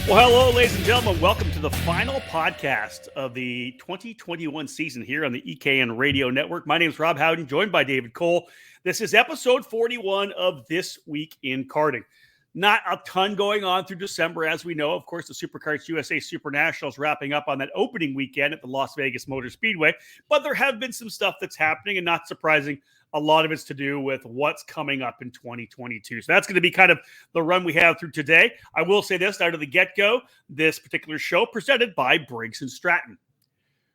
Well, hello, ladies and gentlemen. Welcome to the final podcast of the 2021 season here on the EKN Radio Network. My name is Rob Howden, joined by David Cole. This is episode 41 of This Week in Karting. Not a ton going on through December, as we know. Of course, the SuperKarts USA Super Nationals wrapping up on that opening weekend at the Las Vegas Motor Speedway. But there have been some stuff that's happening, and not surprising, a lot of it's to do with what's coming up in 2022. So that's going to be kind of the run we have through today. I will say this out of the get-go, this particular show presented by Briggs & Stratton.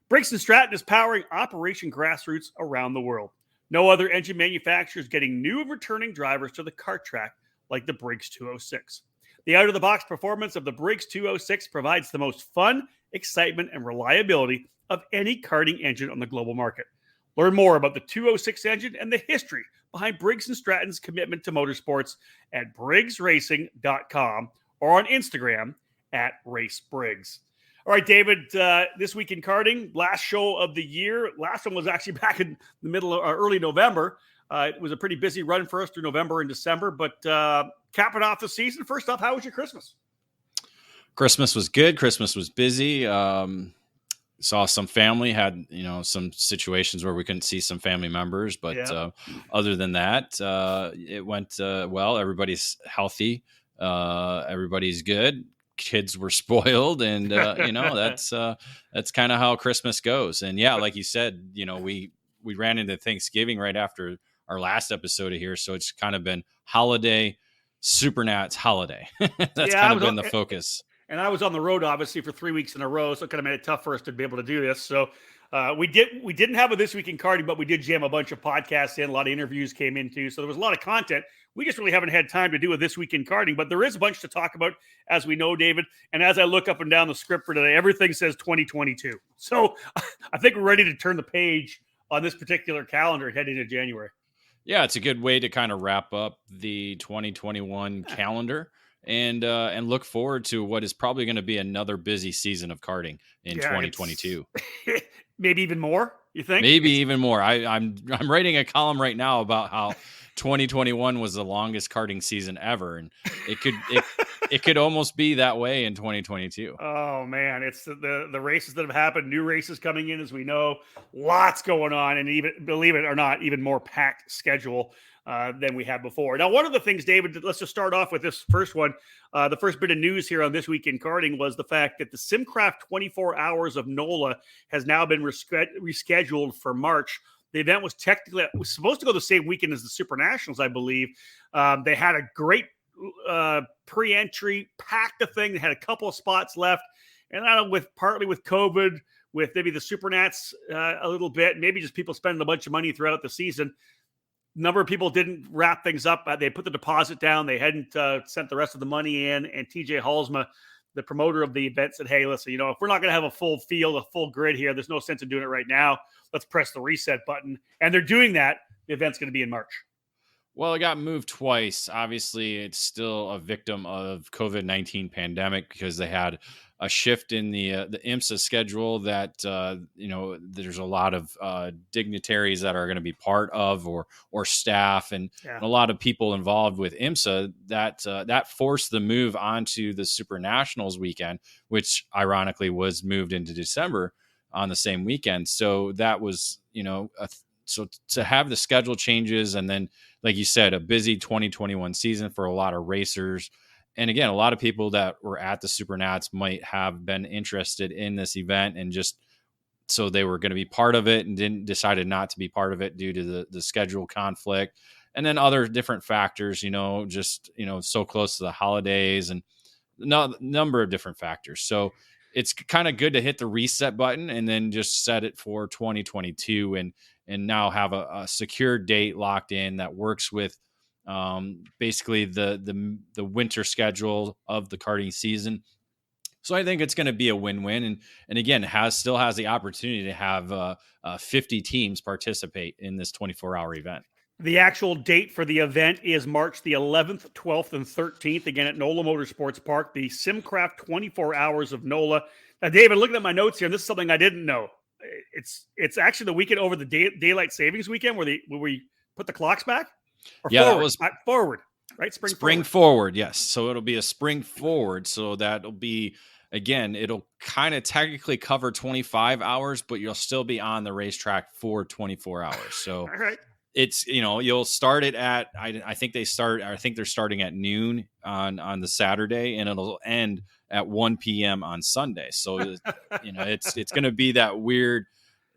Briggs & Stratton is powering Operation Grassroots around the world. No other engine manufacturer is getting new and returning drivers to the kart track like the Briggs 206. The out-of-the-box performance of the Briggs 206 provides the most fun, excitement, and reliability of any karting engine on the global market. Learn more about the 206 engine and the history behind Briggs & Stratton's commitment to motorsports at briggsracing.com or on Instagram at racebriggs. All right, David, this week in karting, last show of the year. Last one was actually back in the middle of early November. It was a pretty busy run for us through November and December, but capping off the season, first off, how was your Christmas? Christmas was good. Christmas was busy. Saw some family, had, some situations where we couldn't see some family members, but other than that, it went well. Everybody's healthy. Everybody's good. Kids were spoiled, and that's kind of how Christmas goes. And yeah, like you said, we ran into Thanksgiving right after our last episode of here, so it's kind of been holiday, Supernats holiday. That's kind of been the focus. And I was on the road, obviously, for 3 weeks in a row, so it kind of made it tough for us to be able to do this. So we didn't have a This Week in Karting, but we did jam a bunch of podcasts in. A lot of interviews came in, too. So there was a lot of content. We just really haven't had time to do a This Week in Karting, but there is a bunch to talk about, as we know, David. And as I look up and down the script for today, everything says 2022. So I think we're ready to turn the page on this particular calendar heading into January. Yeah, it's a good way to kind of wrap up the 2021 calendar. And look forward to what is probably going to be another busy season of karting in 2022. Maybe even more, you think? Maybe even more. I'm writing a column right now about how 2021 was the longest karting season ever, and it could almost be that way in 2022. Oh man, it's the races that have happened, new races coming in, as we know, lots going on, and even, believe it or not, even more packed schedule than we had before. Now, one of the things, David, let's just start off with this first one. The first bit of news here on This Week in Karting was the fact that the SimCraft 24 Hours of NOLA has now been rescheduled for March. The event was supposed to go the same weekend as the Super Nationals, I believe. They had a great pre-entry, packed the thing. They had a couple of spots left, and I don't know, partly with COVID, with maybe the Supernats a little bit, maybe just people spending a bunch of money throughout the season. Number of people didn't wrap things up. They put the deposit down. They hadn't sent the rest of the money in. And TJ Halsma, the promoter of the event, said, hey, listen, if we're not going to have a full field, a full grid here, there's no sense in doing it right now. Let's press the reset button. And they're doing that. The event's going to be in March. Well, it got moved twice. Obviously, it's still a victim of COVID-19 pandemic because they had a shift in the IMSA schedule that, there's a lot of dignitaries that are going to be part of or staff and a lot of people involved with IMSA that forced the move onto the Super Nationals weekend, which ironically was moved into December on the same weekend. So that was, so to have the schedule changes and then, like you said, a busy 2021 season for a lot of racers. And again, a lot of people that were at the Supernats might have been interested in this event and just so they were going to be part of it and decided not to be part of it due to the schedule conflict. And then other different factors, so close to the holidays and number of different factors. So it's kind of good to hit the reset button and then just set it for 2022 and now have a secure date locked in that works with basically the winter schedule of the karting season. So I think it's going to be a win-win. And again, still has the opportunity to have 50 teams participate in this 24-hour event. The actual date for the event is March the 11th, 12th, and 13th, again at NOLA Motorsports Park, the SimCraft 24 Hours of NOLA. Now, David, looking at my notes here, and this is something I didn't know. It's actually the weekend over the daylight savings weekend where we put the clocks back? Or yeah, forward? That was forward. right? Spring forward, yes. So it'll be a spring forward. So that'll be, again, it'll kind of technically cover 25 hours, but you'll still be on the racetrack for 24 hours. So All right. it's, you'll start it at, I think they're starting at noon on the Saturday, and it'll end at 1 p.m. on Sunday. So, it's going to be that weird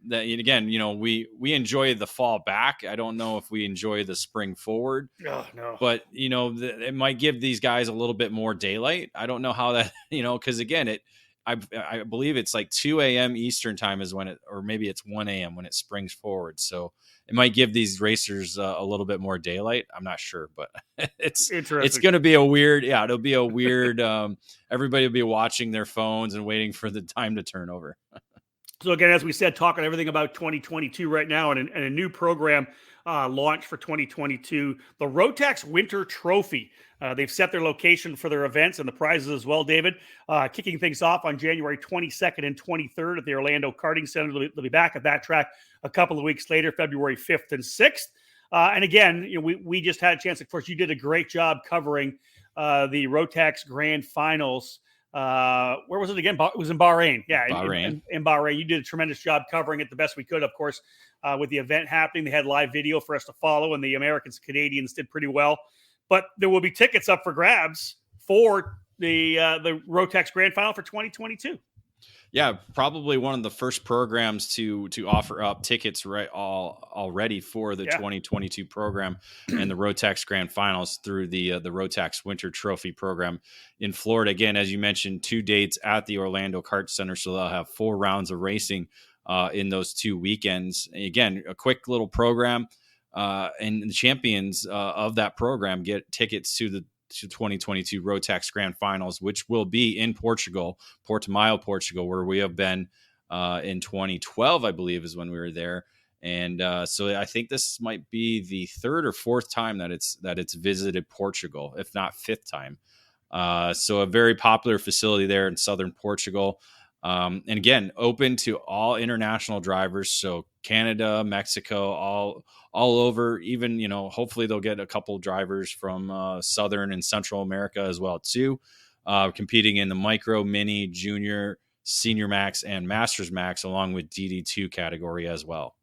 that, again, we enjoy the fall back. I don't know if we enjoy the spring forward. Oh, no. But, it might give these guys a little bit more daylight. I don't know how that, because again, I believe it's like 2 a.m. Eastern time is when or maybe it's 1 a.m. when it springs forward. So it might give these racers a little bit more daylight. I'm not sure, but it's going to be a weird, it'll be a weird, everybody will be watching their phones and waiting for the time to turn over. So again, as we said, talking everything about 2022 right now, and a new program launched for 2022, the Rotax Winter Trophy. They've set their location for their events and the prizes as well, David. Kicking things off on January 22nd and 23rd at the Orlando Karting Center. They'll be back at that track a couple of weeks later, February 5th and 6th. And again, we just had a chance. Of course, you did a great job covering the Rotax Grand Finals. Where was it again? It was in Bahrain. Yeah, Bahrain. In Bahrain. You did a tremendous job covering it the best we could. Of course, with the event happening, they had live video for us to follow, and the Americans, Canadians did pretty well. But there will be tickets up for grabs for the Rotax Grand Final for 2022. Yeah, probably one of the first programs to offer up tickets already for the 2022 program and the Rotax Grand Finals through the Rotax Winter Trophy program in Florida. Again, as you mentioned, 2 dates at the Orlando Kart Center, so they'll have 4 rounds of racing in those 2 weekends. Again, a quick little program, and the champions of that program get tickets to the 2022 Rotax Grand Finals, which will be in Portugal, Portimao, Portugal, where we have been in 2012, I believe, is when we were there. And so I think this might be the 3rd or 4th time that it's visited Portugal, if not 5th time. So a very popular facility there in southern Portugal. And again, open to all international drivers. So Canada, Mexico, all over, even, hopefully they'll get a couple drivers from Southern and Central America as well too, competing in the micro, mini, junior, senior max, and masters max, along with DD2 category as well.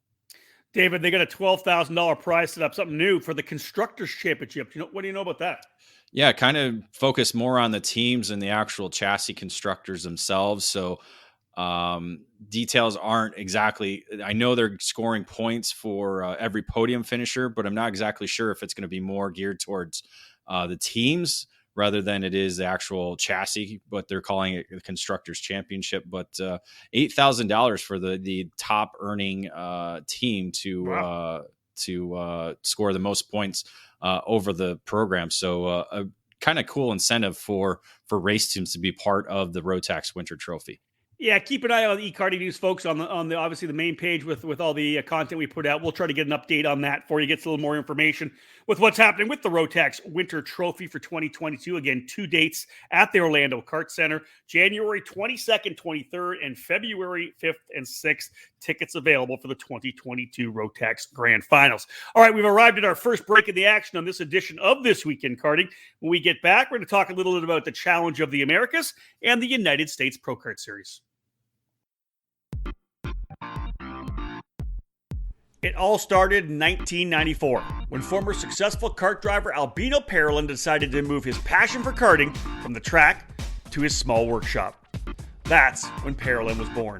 David, they got a $12,000 prize set up, something new for the Constructors Championship. What do you know about that? Yeah, kind of focus more on the teams and the actual chassis constructors themselves. So details aren't exactly, I know they're scoring points for every podium finisher, but I'm not exactly sure if it's going to be more geared towards the teams rather than it is the actual chassis, but they're calling it the Constructors Championship. But $8,000 for the top earning team to score the most points over the program. So a kind of cool incentive for race teams to be part of the Rotax Winter Trophy. Yeah, keep an eye on the eKarting News, folks, on the obviously the main page with all the content we put out. We'll try to get an update on that for you, get a little more information with what's happening with the Rotax Winter Trophy for 2022. Again, 2 dates at the Orlando Kart Center, January 22nd, 23rd, and February 5th and 6th. Tickets available for the 2022 Rotax Grand Finals. All right, we've arrived at our first break in the action on this edition of This Week in Karting. When we get back, we're going to talk a little bit about the Challenge of the Americas and the United States Pro Kart Series. It all started in 1994 when former successful kart driver Albino Parolin decided to move his passion for karting from the track to his small workshop. That's when Parolin was born.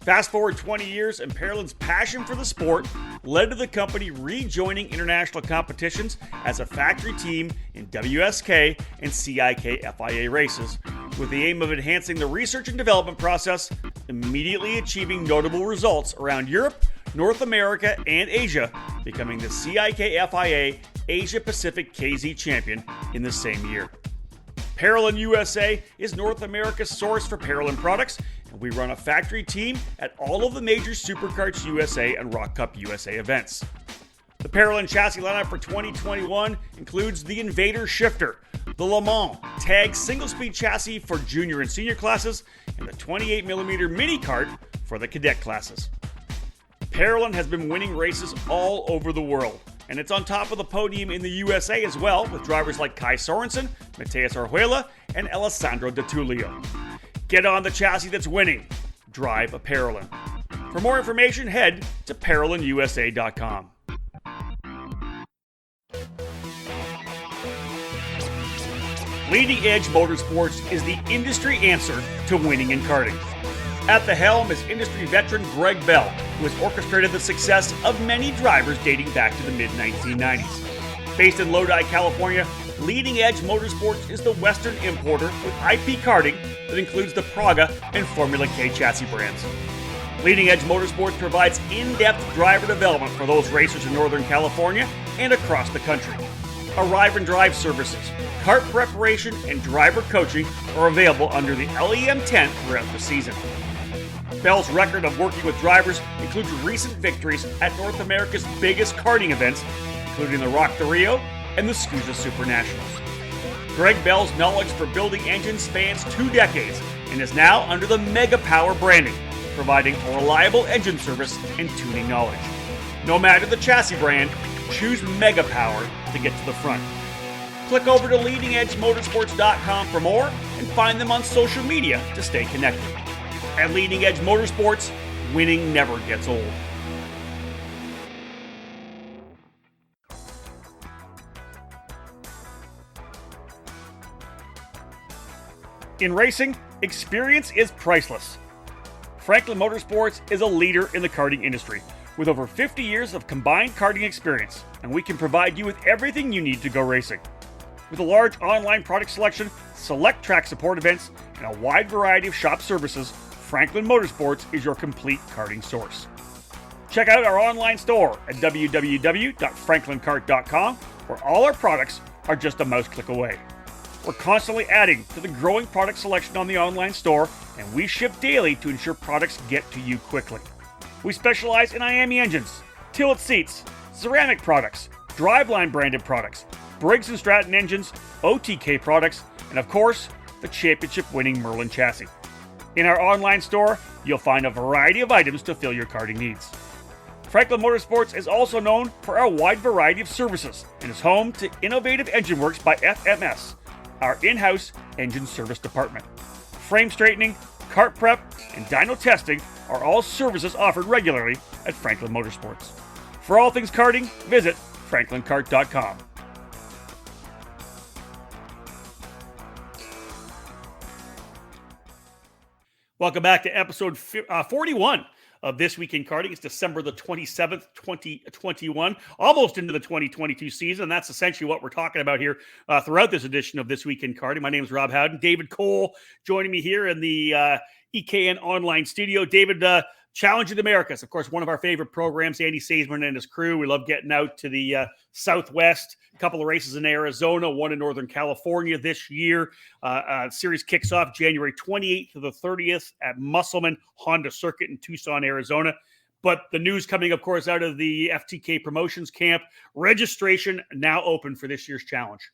Fast forward 20 years, and Parolin's passion for the sport led to the company rejoining international competitions as a factory team in WSK and CIK FIA races, with the aim of enhancing the research and development process, immediately achieving notable results around Europe, North America, and Asia, becoming the CIK FIA Asia Pacific KZ champion in the same year. Parolin USA is North America's source for Parolin products, and we run a factory team at all of the major Superkarts USA and Rock Cup USA events. The Parolin chassis lineup for 2021 includes the Invader Shifter, the Le Mans Tag single-speed chassis for junior and senior classes, and the 28mm mini kart for the cadet classes. Parolin has been winning races all over the world, And it's on top of the podium in the USA as well, with drivers like Kai Sorensen, Mateus Arjuela, and Alessandro De Tullio. Get on the chassis that's winning. Drive a Parolin. For more information, head to ParolinUSA.com. Leading Edge Motorsports is the industry answer to winning in karting. At the helm is industry veteran Greg Bell, who has orchestrated the success of many drivers dating back to the mid-1990s. Based in Lodi, California, Leading Edge Motorsports is the Western importer with IP karting that includes the Praga and Formula K chassis brands. Leading Edge Motorsports provides in-depth driver development for those racers in Northern California and across the country. Arrive and drive services, kart preparation, and driver coaching are available under the LEM tent throughout the season. Bell's record of working with drivers includes recent victories at North America's biggest karting events, including the Rock the Rio and the SCUSA Super Nationals. Greg Bell's knowledge for building engines spans 2 decades and is now under the Mega Power branding, providing a reliable engine service and tuning knowledge. No matter the chassis brand, choose Mega Power to get to the front. Click over to leadingedgemotorsports.com for more and find them on social media to stay connected. At Leading Edge Motorsports, winning never gets old. In racing, experience is priceless. Franklin Motorsports is a leader in the karting industry with over 50 years of combined karting experience, and we can provide you with everything you need to go racing. With a large online product selection, select track support events, and a wide variety of shop services, Franklin Motorsports is your complete karting source. Check out our online store at www.franklinkart.com, where all our products are just a mouse click away. We're constantly adding to the growing product selection on the online store, and we ship daily to ensure products get to you quickly. We specialize in IAME engines, Tillett seats, ceramic products, driveline branded products, Briggs & Stratton engines, OTK products, and of course, the championship-winning Merlin chassis. In our online store, you'll find a variety of items to fill your karting needs. Franklin Motorsports is also known for our wide variety of services and is home to Innovative Engine Works by FMS, our in-house engine service department. Frame straightening, kart prep, and dyno testing are all services offered regularly at Franklin Motorsports. For all things karting, visit franklinkart.com. Welcome back to episode 41 of This Week in Karting. It's December the 27th, 2021, almost into the 2022 season. That's essentially what we're talking about here throughout this edition of This Week in Karting. My name is Rob Howden. David Cole joining me here in the EKN online studio. David, Challenge of the Americas, of course, one of our favorite programs. Andy Saisman and his crew. We love getting out to the Southwest. A couple of races in Arizona, one in Northern California this year. Series kicks off January 28th to the 30th at Musselman Honda Circuit in Tucson, Arizona. But the news coming, of course, out of the FTK Promotions camp, registration now open for this year's challenge.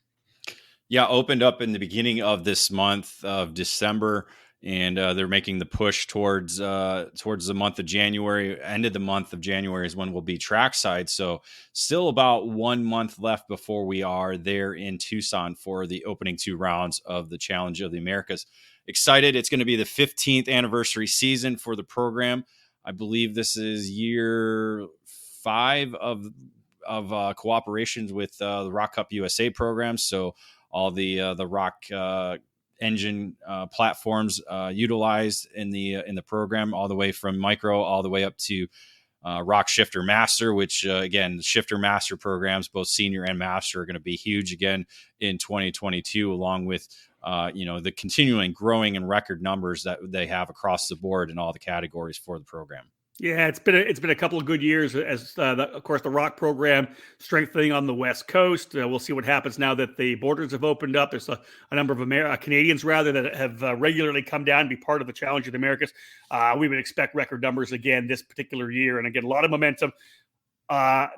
Yeah, opened up in the beginning of this month of December. And they're making the push towards the month of January. End of the month of January is when we'll be trackside. So still about 1 month left before we are there in Tucson for the opening 2 rounds of the Challenge of the Americas. Excited. It's going to be the 15th anniversary season for the program. I believe this is year 5 of cooperations with the Rock Cup USA program. So all the Rock engine platforms utilized in the program, all the way from micro all the way up to Rock Shifter Master, which again, the Shifter Master programs, both senior and master, are going to be huge again in 2022, along with the continuing growing and record numbers that they have across the board in all the categories for the program. Yeah, it's been a couple of good years as of course the Rock program strengthening on the West Coast. We'll see what happens now that the borders have opened up. There's a number of Canadians rather that have regularly come down and be part of the Challenge of the Americas. We would expect record numbers again this particular year, and again a lot of momentum.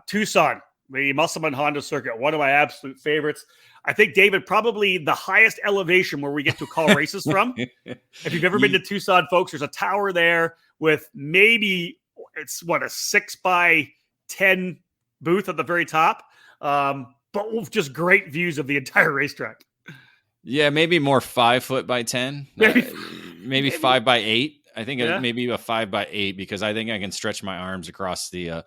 Tucson, the Musselman Honda Circuit, one of my absolute favorites. I think, David, probably the highest elevation where we get to call races from. If you've ever been to Tucson, folks, there's a tower there with maybe a 6 by 10 booth at the very top, but with just great views of the entire racetrack. Yeah, maybe more 5 foot by 10, maybe 5 by 8. I think maybe a 5 by 8 because I think I can stretch my arms across the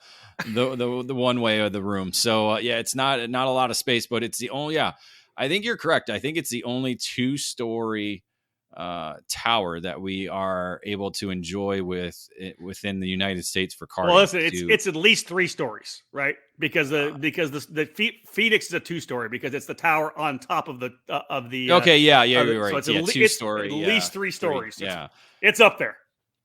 one way of the room. So it's not a lot of space, but it's the only. Yeah, I think you're correct. I think it's the only 2-story tower that we are able to enjoy within the United States for karting. Well, listen, it's at least 3 stories, right? Because the Phoenix is a 2-story because it's the tower on top of the Okay, you're right. So it's 2-story, at least 3 stories. Yeah, it's up there.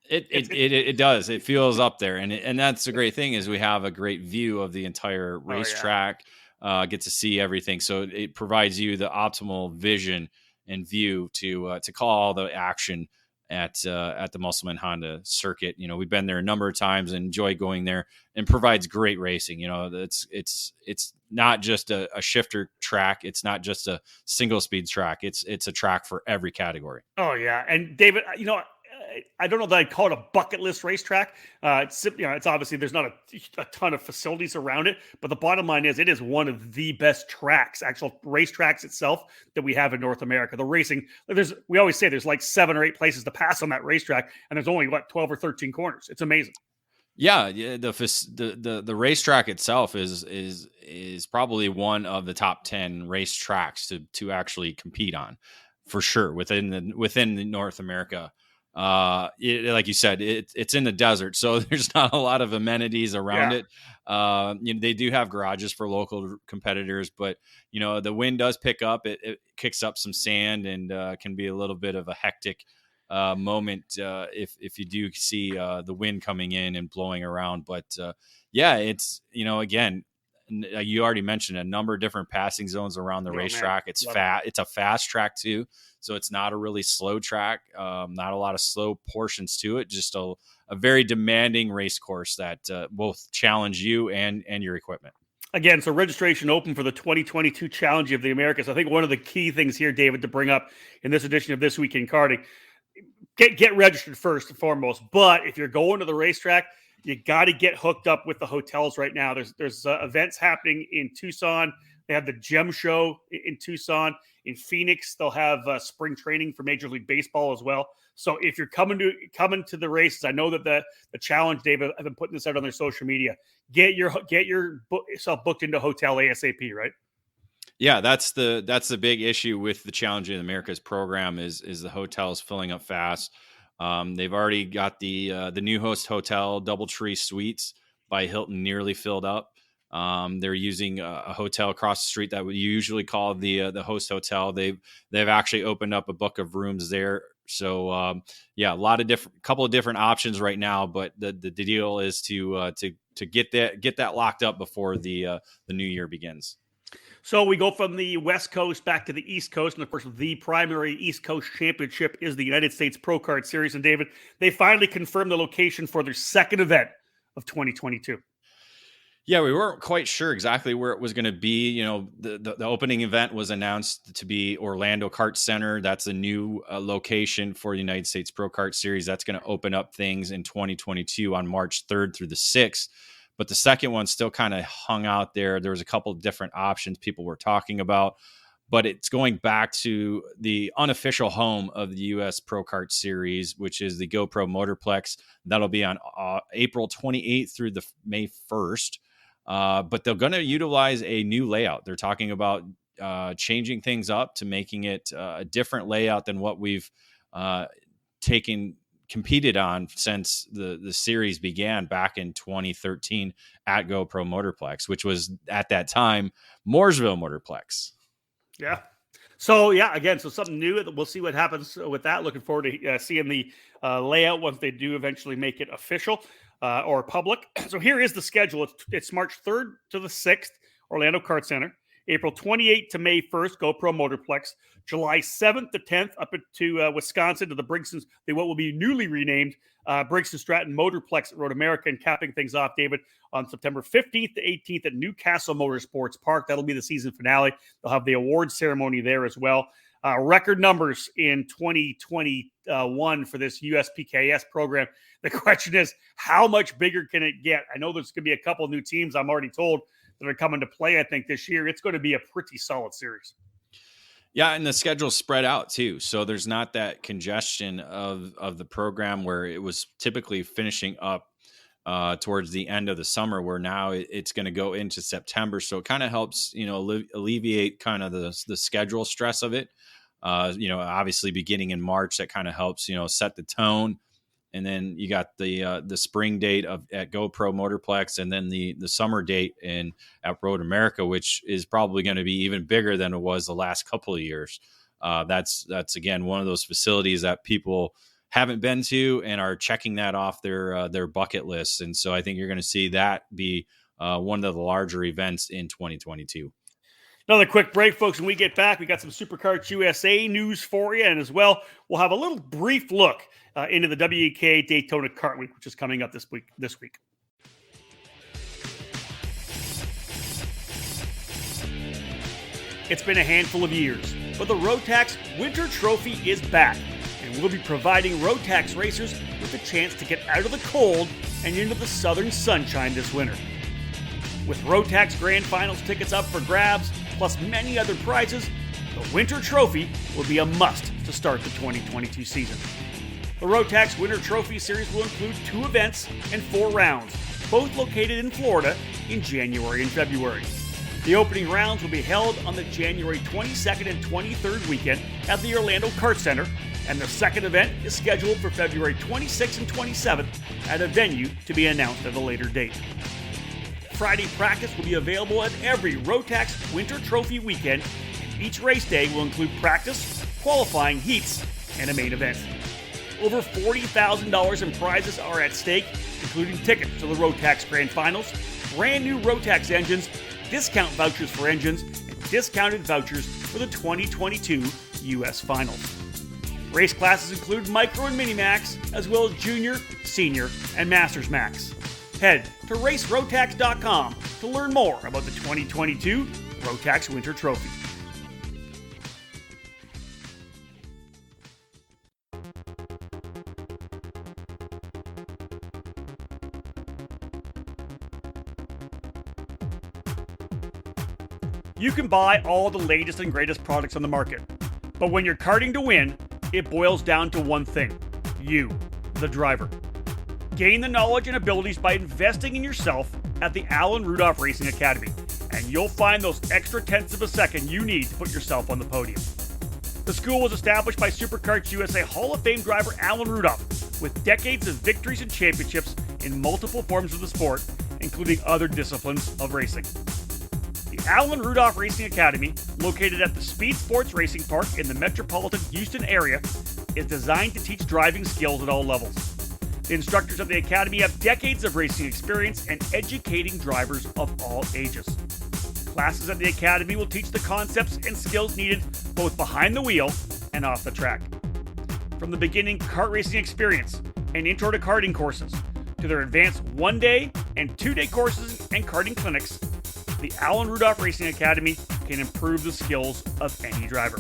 It does. It feels up there, and that's the great thing is we have a great view of the entire racetrack. Get to see everything, so it provides you the optimal vision and view to call all the action at the Musselman Honda circuit. You know, we've been there a number of times and enjoy going there, and provides great racing. You know, it's not just a shifter track. It's not just a single speed track. It's a track for every category. Oh yeah, and David, you know, I don't know that I'd call it a bucket list racetrack. It's obviously there's not a ton of facilities around it, but the bottom line is it is one of the best tracks, actual racetracks itself that we have in North America. The racing, we always say there's like 7 or 8 places to pass on that racetrack, and there's only 12 or 13 corners. It's amazing. Yeah, the racetrack itself is probably one of the top 10 racetracks to actually compete on, for sure, within the North America. Like you said, it's in the desert, so there's not a lot of amenities around it. They do have garages for local competitors, but you know, the wind does pick up. It kicks up some sand and can be a little bit of a hectic moment if you do see the wind coming in and blowing around. But it's, you know, again, you already mentioned a number of different passing zones around the racetrack. It's it's a fast track too, so it's not a really slow track. Not a lot of slow portions to it. Just a very demanding race course that both challenge you and your equipment. Again, so registration open for the 2022 Challenge of the Americas. I think one of the key things here, David, to bring up in this edition of This Week in Karting, get registered first and foremost. But if you're going to the racetrack, you got to get hooked up with the hotels right now. There's events happening in Tucson. They have the Gem Show in Tucson. In Phoenix, they'll have spring training for Major League Baseball as well. So if you're coming to the races, I know that the Challenge, David, I've been putting this out on their social media. Get yourself booked into a hotel ASAP, right? Yeah, that's the big issue with the Challenge of the Americas program is the hotels filling up fast. They've already got the New Host Hotel DoubleTree Suites by Hilton nearly filled up. They're using a hotel across the street that we usually call the Host Hotel. They've actually opened up a book of rooms there. So a couple of different options right now. But the deal is to get that locked up before the new year begins. So we go from the West Coast back to the East Coast. And, of course, the primary East Coast championship is the United States Pro Kart Series. And, David, they finally confirmed the location for their second event of 2022. Yeah, we weren't quite sure exactly where it was going to be. You know, the opening event was announced to be Orlando Kart Center. That's a new location for the United States Pro Kart Series. That's going to open up things in 2022 on March 3rd through the 6th. But the second one still kind of hung out there. There was a couple of different options people were talking about, but it's going back to the unofficial home of the U.S. Pro Kart Series, which is the GoPro Motorplex. That'll be on April 28th through the May 1st. But they're going to utilize a new layout. They're talking about changing things up to making it a different layout than what we've competed on since the series began back in 2013 at GoPro Motorplex, which was at that time Mooresville Motorplex. Yeah. So again, so something new. We'll see what happens with that. Looking forward to seeing the layout once they do eventually make it official or public. So here is the schedule. It's March 3rd to the 6th, Orlando Kart Center. April 28th to May 1st, GoPro Motorplex. July 7th to 10th, up to Wisconsin to the Briggson's, what will be newly renamed Briggs & Stratton Motorplex at Road America, and capping things off, David, on September 15th to 18th at Newcastle Motorsports Park. That'll be the season finale. They'll have the awards ceremony there as well. Record numbers in 2021 for this USPKS program. The question is, how much bigger can it get? I know there's going to be a couple new teams, I'm already told, that are coming to play, I think, this year. It's going to be a pretty solid series. Yeah, and the schedule's spread out too, so there's not that congestion of the program where it was typically finishing up towards the end of the summer, where now it's going to go into September. So it kind of helps, alleviate kind of the schedule stress of it. Obviously beginning in March, that kind of helps, set the tone. And then you got the spring date at GoPro Motorplex, and then the summer date at Road America, which is probably going to be even bigger than it was the last couple of years. That's again one of those facilities that people haven't been to and are checking that off their bucket lists. And so I think you're going to see that be one of the larger events in 2022. Another quick break, folks. When we get back, we got some Supercarts USA news for you. And as well, we'll have a little brief look into the WEK Daytona Kart Week, which is coming up this week. It's been a handful of years, but the Rotax Winter Trophy is back, and we'll be providing Rotax racers with a chance to get out of the cold and into the southern sunshine this winter. With Rotax Grand Finals tickets up for grabs, plus many other prizes, the Winter Trophy will be a must to start the 2022 season. The Rotax Winter Trophy Series will include 2 events and 4 rounds, both located in Florida in January and February. The opening rounds will be held on the January 22nd and 23rd weekend at the Orlando Kart Center, and the second event is scheduled for February 26th and 27th at a venue to be announced at a later date. Friday practice will be available at every Rotax Winter Trophy weekend. Each race day will include practice, qualifying heats, and a main event. Over $40,000 in prizes are at stake, including tickets to the Rotax Grand Finals, brand new Rotax engines, discount vouchers for engines, and discounted vouchers for the 2022 U.S. Finals. Race classes include Micro and Mini Max, as well as Junior, Senior, and Masters Max. Head to racerotax.com to learn more about the 2022 Rotax Winter Trophy. You can buy all the latest and greatest products on the market, but when you're karting to win, it boils down to one thing: you, the driver. Gain the knowledge and abilities by investing in yourself at the Alan Rudolph Racing Academy, and you'll find those extra tenths of a second you need to put yourself on the podium. The school was established by Supercarts USA Hall of Fame driver Alan Rudolph, with decades of victories and championships in multiple forms of the sport, including other disciplines of racing. The Alan Rudolph Racing Academy, located at the Speed Sports Racing Park in the metropolitan Houston area, is designed to teach driving skills at all levels. The instructors of the Academy have decades of racing experience and educating drivers of all ages. Classes at the Academy will teach the concepts and skills needed both behind the wheel and off the track. From the beginning kart racing experience and intro to karting courses, to their advanced 1-day and 2-day courses and karting clinics, the Alan Rudolph Racing Academy can improve the skills of any driver.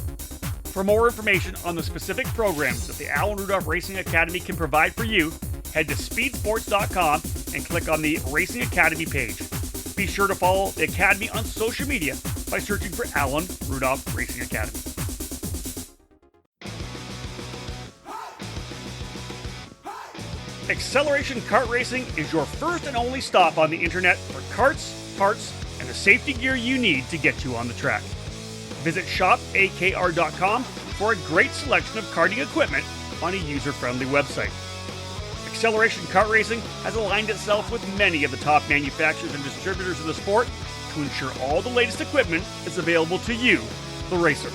For more information on the specific programs that the Alan Rudolph Racing Academy can provide for you, head to speedsports.com and click on the Racing Academy page. Be sure to follow the Academy on social media by searching for Alan Rudolph Racing Academy. Acceleration Kart Racing is your first and only stop on the internet for karts, parts, and the safety gear you need to get you on the track. Visit shopakr.com for a great selection of karting equipment on a user-friendly website. Acceleration Kart Racing has aligned itself with many of the top manufacturers and distributors in the sport to ensure all the latest equipment is available to you, the racer.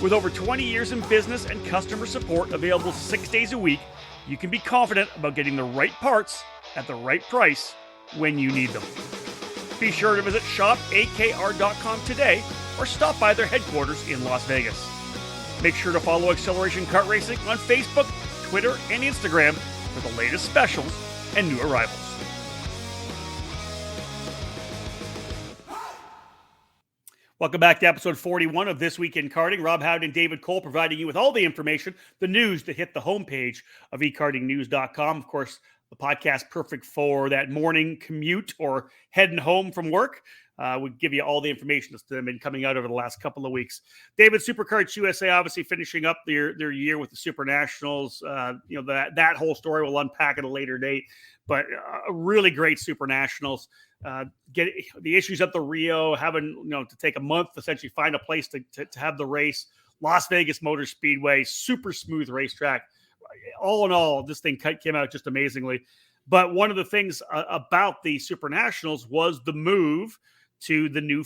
With over 20 years in business and customer support available 6 days a week, you can be confident about getting the right parts at the right price when you need them. Be sure to visit shopakr.com today or stop by their headquarters in Las Vegas. Make sure to follow Acceleration Kart Racing on Facebook, Twitter, and Instagram for the latest specials and new arrivals. Welcome back to episode 41 of This Week in Karting. Rob Howden and David Cole providing you with all the information, the news that hit the homepage of ekartingnews.com. Of course, the podcast perfect for that morning commute or heading home from work. We give you all the information that's been coming out over the last couple of weeks. David, Supercarts USA obviously finishing up their year with the Super Nationals. That whole story we'll unpack at a later date, but a really great Super Nationals. Get the issues at the Rio, having to take a month to essentially find a place to have the race. Las Vegas Motor Speedway, super smooth racetrack. All in all, this thing came out just amazingly. But one of the things about the Super Nationals was the move to the new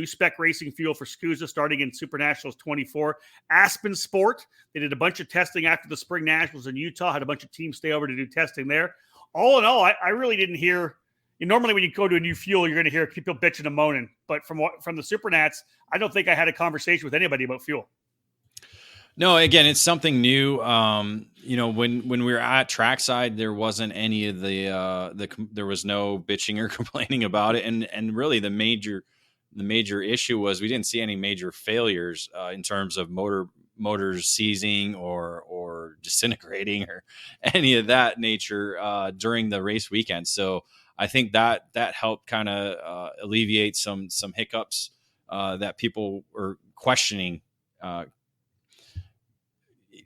spec racing fuel for SCUSA starting in Super Nationals 24. Aspen Sport, they did a bunch of testing after the Spring Nationals in Utah, had a bunch of teams stay over to do testing there. All in all, I really didn't hear, normally when you go to a new fuel, you're going to hear people bitching and moaning. But from the Super Nats, I don't think I had a conversation with anybody about fuel. No, again, it's something new. When we were at trackside, there wasn't any of there was no bitching or complaining about it, and really the major issue was we didn't see any major failures in terms of motors seizing or disintegrating or any of that nature during the race weekend. So I think that helped kind of alleviate some hiccups that people were questioning.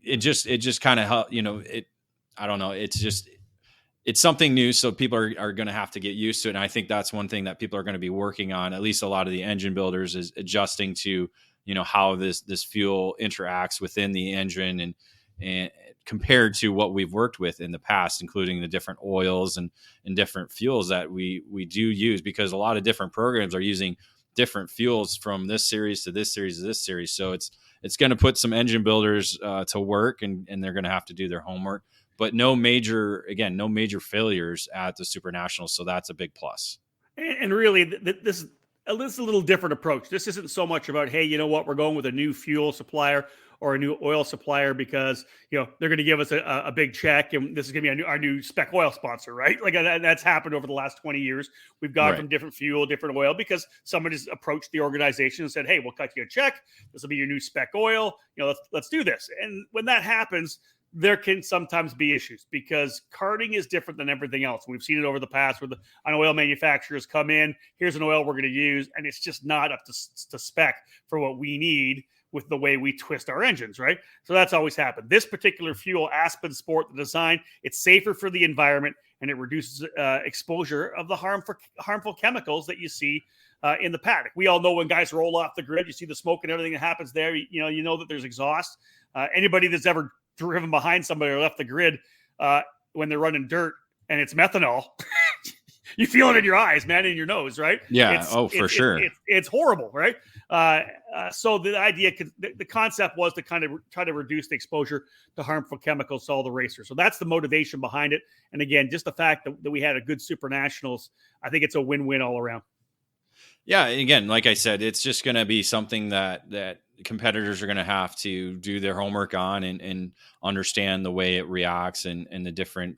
It just kind of helped, I don't know. It's something new. So people are going to have to get used to it. And I think that's one thing that people are going to be working on. At least a lot of the engine builders is adjusting to, how this fuel interacts within the engine and compared to what we've worked with in the past, including the different oils and different fuels that we do use, because a lot of different programs are using different fuels from this series to this series to this series. So it's going to put some engine builders to work, and they're going to have to do their homework. But no major failures at the Super Nationals, so that's a big plus. And really, this is a little different approach. This isn't so much about, hey, you know what, we're going with a new fuel supplier or a new oil supplier because they're going to give us a big check, and this is going to be our new spec oil sponsor, right? Like that's happened over the last 20 years. We've gone from different fuel, different oil, because someone has approached the organization and said, hey, we'll cut you a check. This will be your new spec oil. Let's do this. And when that happens, there can sometimes be issues because karting is different than everything else. We've seen it over the past where an oil manufacturers come in, here's an oil we're going to use, and it's just not up to spec for what we need with the way we twist our engines, right? So that's always happened. This particular fuel, Aspen Sport, the design, it's safer for the environment, and it reduces exposure of the harmful chemicals that you see in the paddock. We all know when guys roll off the grid, you see the smoke and everything that happens there. You know that there's exhaust. Anybody that's ever driven behind somebody or left the grid when they're running dirt and it's methanol, you feel it in your eyes, man, in your nose, right? Yeah. For sure. It's horrible, right? So the idea, the concept was to kind of try to reduce the exposure to harmful chemicals to all the racers. So that's the motivation behind it. And again, just the fact that we had a good Super Nationals, I think it's a win-win all around. Yeah. Again, like I said, it's just going to be something that competitors are going to have to do their homework on and understand the way it reacts and the different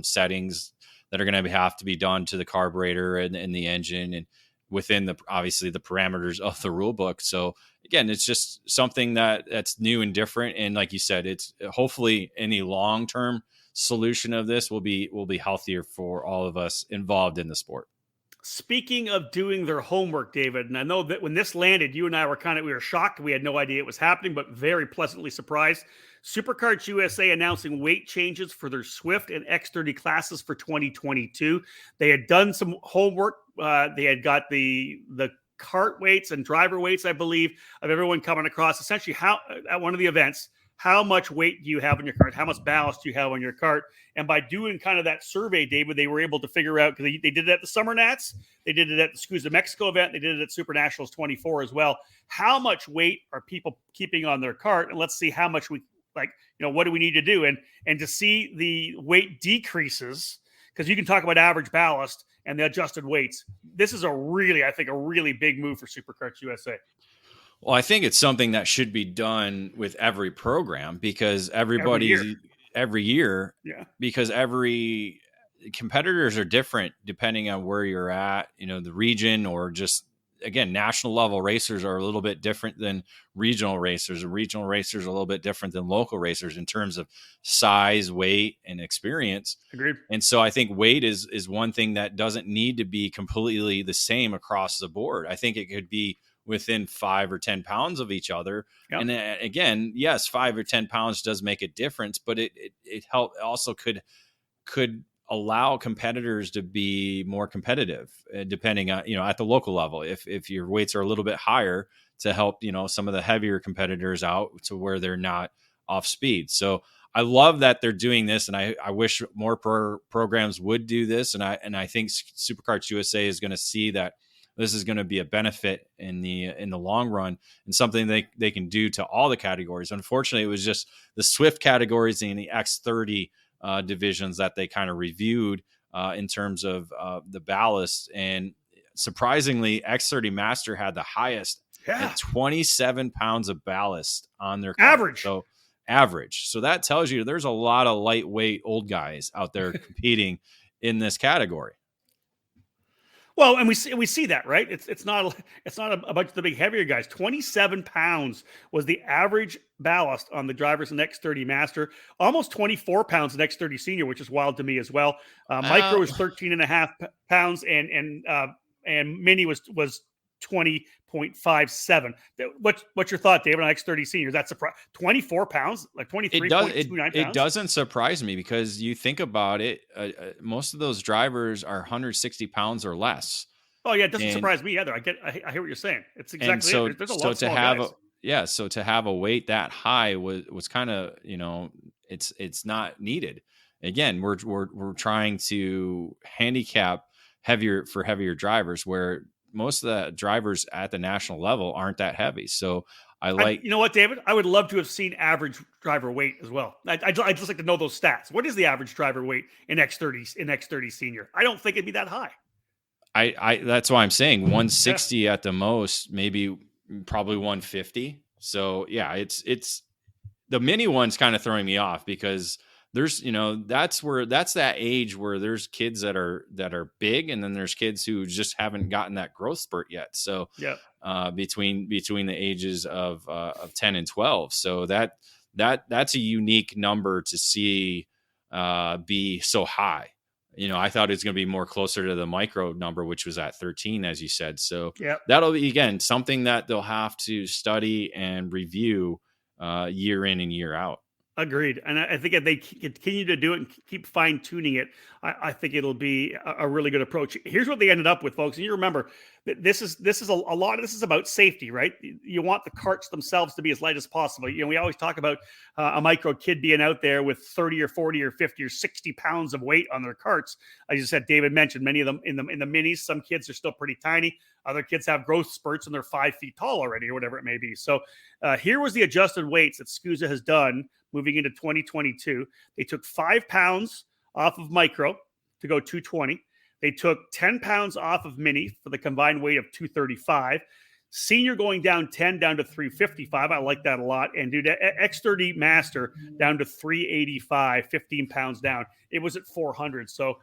settings that are going to have to be done to the carburetor and the engine and within obviously the parameters of the rule book. So again, it's just something that's new and different. And like you said, it's hopefully any long-term solution of this will be healthier for all of us involved in the sport. Speaking of doing their homework, David, and I know that when this landed, you and I we were shocked. We had no idea it was happening, but very pleasantly surprised. Supercarts USA announcing weight changes for their Swift and X30 classes for 2022. They had done some homework. They had got the cart weights and driver weights, I believe, of everyone coming across. Essentially, how at one of the events, how much weight do you have on your cart? How much ballast do you have on your cart? And by doing kind of that survey, David, they were able to figure out, because they did it at the Summer Nats, they did it at the SCUSA Mexico event, they did it at Super Nationals 24 as well. How much weight are people keeping on their cart? And let's see how much what do we need to do? And to see the weight decreases, because you can talk about average ballast and the adjusted weights. This is a really big move for Supercarts USA. Well, I think it's something that should be done with every program because every year, because every competitors are different depending on where you're at, the region or just again, national level racers are a little bit different than regional racers, and regional racers are a little bit different than local racers in terms of size, weight, and experience. Agreed. And so I think weight is one thing that doesn't need to be completely the same across the board. I think it could be within 5 or 10 pounds of each other. Yep. And again, yes, 5 or 10 pounds does make a difference, but it also could allow competitors to be more competitive, depending on, at the local level, if your weights are a little bit higher, to help, some of the heavier competitors out to where they're not off speed. So I love that they're doing this, and I wish more programs would do this. And I think Superkarts USA is going to see that this is going to be a benefit in the long run, and something they can do to all the categories. Unfortunately, it was just the Swift categories and the X30 divisions that they kind of reviewed in terms of the ballast. And surprisingly, X30 Master had the highest at 27 pounds of ballast on their average. Average. So that tells you there's a lot of lightweight old guys out there competing in this category. Well, and we see that, right? It's not a bunch of the big heavier guys. 27 pounds was the average ballast on the drivers in X30 Master. Almost 24 pounds in X30 Senior, which is wild to me as well. Micro is 13.5 pounds, and Mini was 20.57. What's your thought, David, on X30 Senior? That's 24 pounds, like 23.29 pounds. It doesn't surprise me, because you think about it, most of those drivers are 160 pounds or less. Oh yeah, it doesn't surprise me either. I hear what you're saying. It's exactly so, it. There's a lot of small guys. So to have a weight that high was kind of, it's not needed. Again, we're trying to handicap heavier drivers, where most of the drivers at the national level aren't that heavy. So you know what, David? I would love to have seen average driver weight as well. I'd just like to know those stats. What is the average driver weight in X30 Senior? I don't think it'd be that high. That's why I'm saying 160 at the most, maybe probably 150. So yeah, it's the mini one's kind of throwing me off, because there's, that's that age where there's kids that are big, and then there's kids who just haven't gotten that growth spurt yet. So between the ages of 10 and 12. So that's a unique number to see be so high. I thought it's going to be more closer to the micro number, which was at 13, as you said. So that'll be, again, something that they'll have to study and review year in and year out. Agreed. And I think if they continue to do it and keep fine tuning it, I think it'll be a really good approach. Here's what they ended up with, folks. And you remember that this is a lot of this is about safety, right? You want the carts themselves to be as light as possible. We always talk about a micro kid being out there with 30 or 40 or 50 or 60 pounds of weight on their carts. As you said, David mentioned many of them in the minis. Some kids are still pretty tiny. Other kids have growth spurts and they're 5 feet tall already, or whatever it may be. So here was the adjusted weights that SCUSA has done moving into 2022. They took 5 pounds off of micro to go 220. They took 10 pounds off of mini for the combined weight of 235. Senior going down 10 down to 355. I like that a lot. And dude, X30 Master down to 385, 15 pounds down. It was at 400. So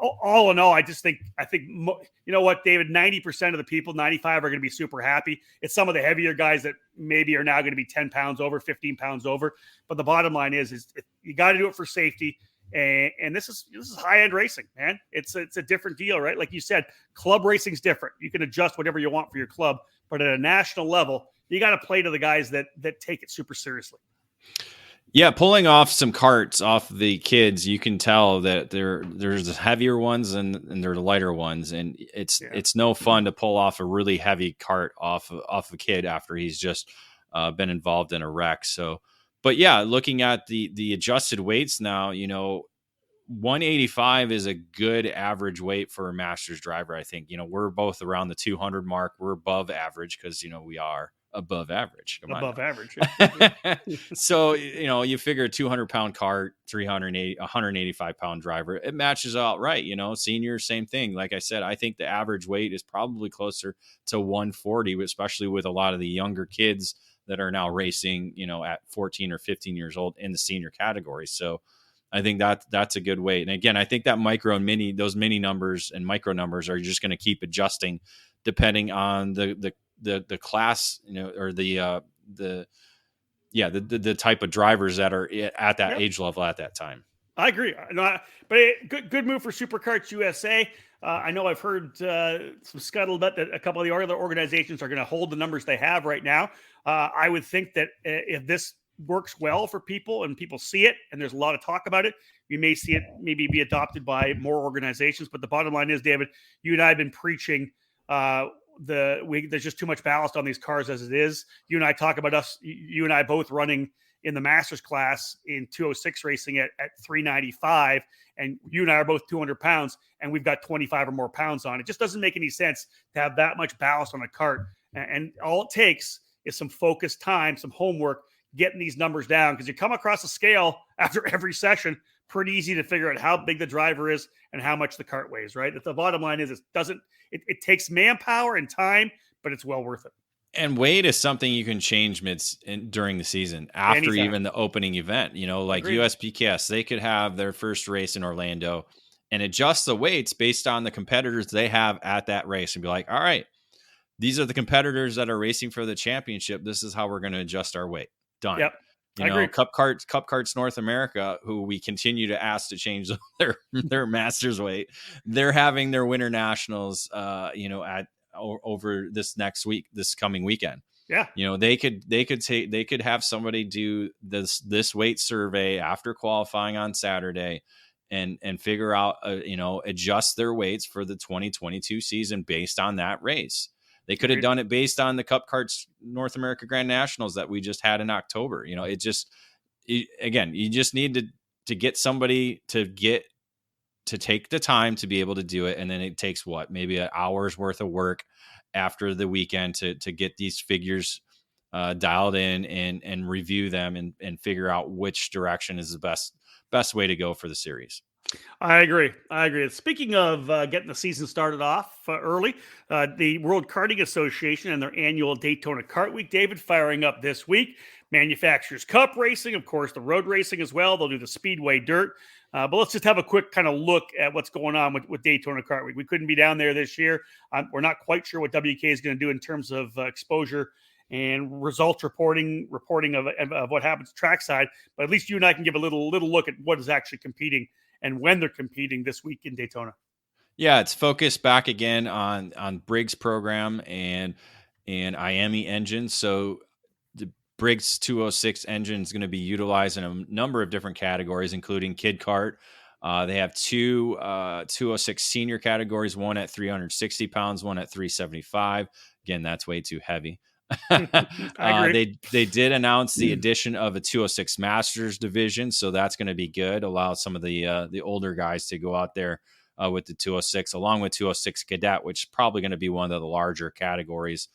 all in all, I think, you know what, David, 90% of the people, 95 are going to be super happy. It's some of the heavier guys that maybe are now going to be 10 pounds over, 15 pounds over. But the bottom line is you got to do it for safety. And this is high-end racing, man. It's a different deal, right? Like you said, club racing's different. You can adjust whatever you want for your club, but at a national level, you got to play to the guys that take it super seriously. Yeah, pulling off some carts off the kids, you can tell that there's the heavier ones and there are the lighter ones, and it's no fun to pull off a really heavy cart off a kid after he's just been involved in a wreck. So, but yeah, looking at the adjusted weights now, 185 is a good average weight for a Masters driver. I think, we're both around the 200 mark. We're above average because, we are above average. Average. So, you figure a 200-pound cart, 185-pound driver, it matches out right. Senior, same thing. Like I said, I think the average weight is probably closer to 140, especially with a lot of the younger kids that are now racing, at 14 or 15 years old in the senior category. So I think that's a good weight. And again, I think that micro and mini, those mini numbers and micro numbers are just going to keep adjusting depending on the class, or the type of drivers that are at that age level at that time. I agree. No, but good move for Supercarts USA. I know I've heard some scuttlebutt that a couple of the other organizations are going to hold the numbers they have right now. I would think that if this works well for people and people see it, and there's a lot of talk about it, we may see it maybe be adopted by more organizations. But the bottom line is, David, you and I have been preaching there's just too much ballast on these cars as it is. You and I talk about you and I both running in the Masters class in 206 racing at 395, and you and I are both 200 pounds, and we've got 25 or more pounds on. It just doesn't make any sense to have that much ballast on a cart. And all it takes is some focused time, some homework, getting these numbers down, because you come across a scale after every session, pretty easy to figure out how big the driver is and how much the cart weighs, right? The bottom line is it takes manpower and time, but it's well worth it. And weight is something you can change during the season after anytime. Even the opening event, like Agreed. USPKS, they could have their first race in Orlando and adjust the weights based on the competitors they have at that race and be like, all right, these are the competitors that are racing for the championship. This is how we're going to adjust our weight. Done. Yep. Cup Carts North America, who we continue to ask to change their masters weight, they're having their winter nationals, over this coming weekend. Yeah. They could have somebody do this weight survey after qualifying on Saturday and figure out, adjust their weights for the 2022 season based on that race. They could have done it based on the Cup Carts North America Grand Nationals that we just had in October. You just need to get somebody to take the time to be able to do it. And then it takes maybe an hour's worth of work after the weekend to get these figures dialed in and review them and figure out which direction is the best way to go for the series. I agree. Speaking of getting the season started off early, the World Karting Association and their annual Daytona Kart Week, David, firing up this week. Manufacturers Cup racing, of course, the road racing as well. They'll do the Speedway Dirt. But let's just have a quick kind of look at what's going on with Daytona Kart Week. We couldn't be down there this year. We're not quite sure what WK is going to do in terms of exposure and results reporting of what happens trackside. But at least you and I can give a little look at what is actually competing and when they're competing this week in Daytona. Yeah, it's focused back again on Briggs program and IAME engines. So the Briggs 206 engine is going to be utilized in a number of different categories, including Kid Kart. They have two 206 senior categories, one at 360 pounds, one at 375. Again, that's way too heavy. I agree. They did announce the addition of a 206 Masters division, so that's going to be good. Allow some of the older guys to go out there with the 206, along with 206 Cadet, which is probably going to be one of the larger categories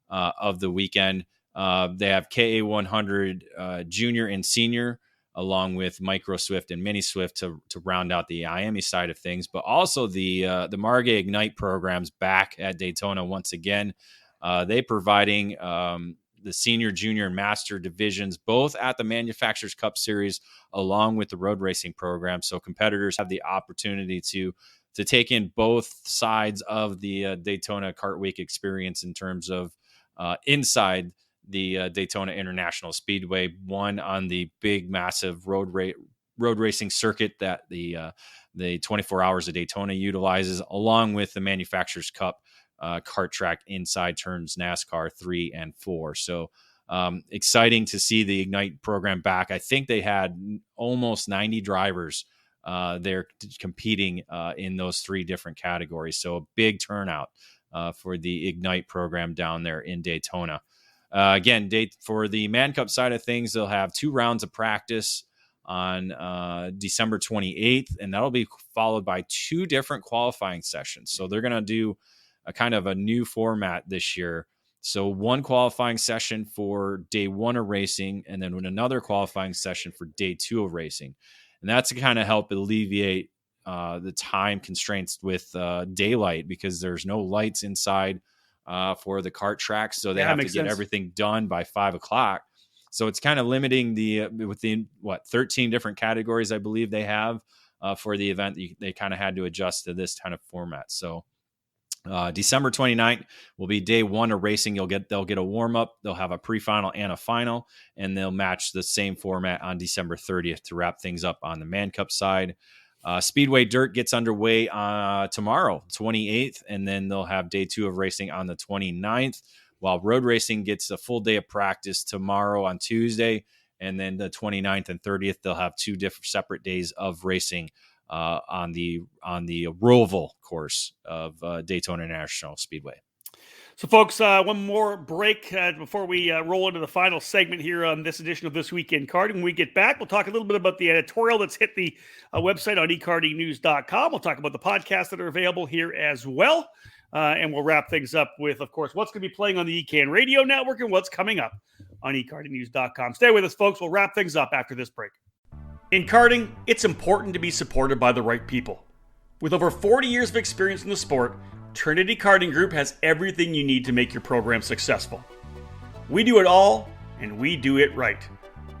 of the weekend. They have KA 100 Junior and Senior, along with Micro Swift and Mini Swift to round out the IAME side of things, but also the Margay Ignite programs back at Daytona once again. They providing the senior, junior, and master divisions, both at the Manufacturers Cup Series, along with the road racing program. So competitors have the opportunity to take in both sides of the Daytona Kart Week experience in terms of inside the Daytona International Speedway, one on the big, massive road racing circuit that the 24 Hours of Daytona utilizes, along with the Manufacturers Cup kart track inside turns NASCAR 3 and 4. So exciting to see the Ignite program back. I think they had almost 90 drivers there competing in those three different categories. So a big turnout for the Ignite program down there in Daytona. Again, for the Man Cup side of things, they'll have 2 rounds of practice on December 28th, and that'll be followed by 2 different qualifying sessions. So they're going to do a kind of a new format this year. So one qualifying session for day 1 of racing, and then another qualifying session for day 2 of racing. And that's to kind of help alleviate the time constraints with daylight, because there's no lights inside for the kart tracks. So they have to get everything done by 5:00. So it's kind of limiting within 13 different categories, I believe they have for the event. They kind of had to adjust to this kind of format. So December 29th will be day one of racing. They'll get a warm up. They'll have a pre-final and a final, and they'll match the same format on December 30th to wrap things up on the Man Cup side. Speedway Dirt gets underway tomorrow, 28th, and then they'll have day two of racing on the 29th, while road racing gets a full day of practice tomorrow on Tuesday, and then the 29th and 30th, they'll have two different separate days of racing on the Roval course of Daytona International Speedway. So, folks, one more break before we roll into the final segment here on this edition of This Week in Karting. When we get back, we'll talk a little bit about the editorial that's hit the website on ekartingnews.com. We'll talk about the podcasts that are available here as well. And we'll wrap things up with, of course, what's going to be playing on the EKN Radio Network and what's coming up on ekartingnews.com. Stay with us, folks. We'll wrap things up after this break. In karting, it's important to be supported by the right people. With over 40 years of experience in the sport, Trinity Karting Group has everything you need to make your program successful. We do it all, and we do it right.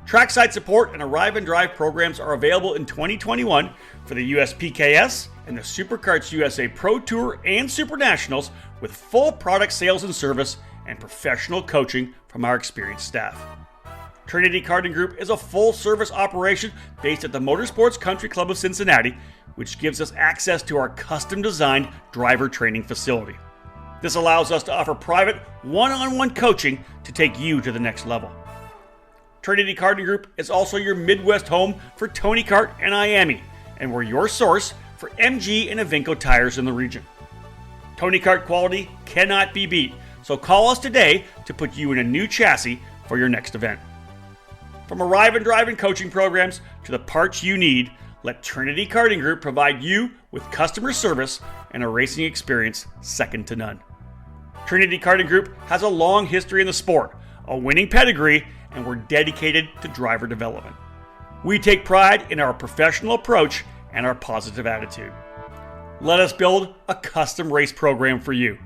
Trackside support and arrive and drive programs are available in 2021 for the USPKS and the SuperKarts USA Pro Tour and Super Nationals, with full product sales and service and professional coaching from our experienced staff. Trinity Karting Group is a full-service operation based at the Motorsports Country Club of Cincinnati, which gives us access to our custom-designed driver training facility. This allows us to offer private, one-on-one coaching to take you to the next level. Trinity Karting Group is also your Midwest home for Tony Kart and IAME, and we're your source for MG and Evinco tires in the region. Tony Kart quality cannot be beat, so call us today to put you in a new chassis for your next event. From arrive and drive and coaching programs to the parts you need, let Trinity Karting Group provide you with customer service and a racing experience second to none. Trinity Karting Group has a long history in the sport, a winning pedigree, and we're dedicated to driver development. We take pride in our professional approach and our positive attitude. Let us build a custom race program for you.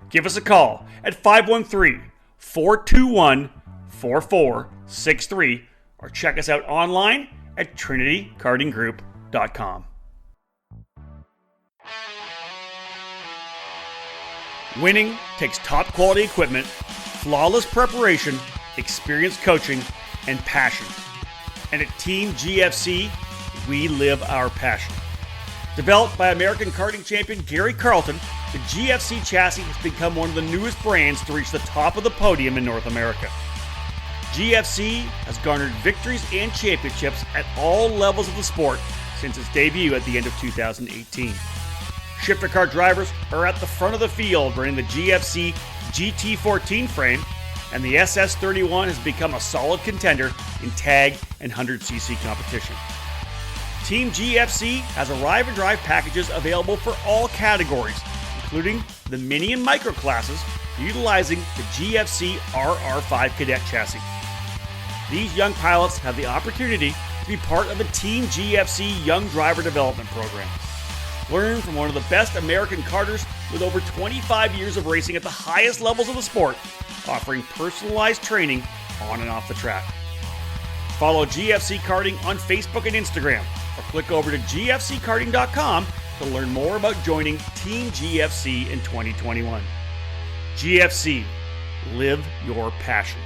Give us a call at 513-421-4463 or check us out online at trinitykartinggroup.com. Winning takes top quality equipment, flawless preparation, experienced coaching, and passion. And at Team GFC, we live our passion. Developed by American karting champion Gary Carlton, the GFC chassis has become one of the newest brands to reach the top of the podium in North America. GFC has garnered victories and championships at all levels of the sport since its debut at the end of 2018. Shifter car drivers are at the front of the field running the GFC GT14 frame, and the SS31 has become a solid contender in tag and 100cc competition. Team GFC has arrive and drive packages available for all categories, including the mini and micro classes, utilizing the GFC RR5 Cadet chassis. These young pilots have the opportunity to be part of the Team GFC Young Driver Development Program. Learn from one of the best American karters with over 25 years of racing at the highest levels of the sport, offering personalized training on and off the track. Follow GFC Karting on Facebook and Instagram, or click over to gfckarting.com to learn more about joining Team GFC in 2021. GFC, live your passion.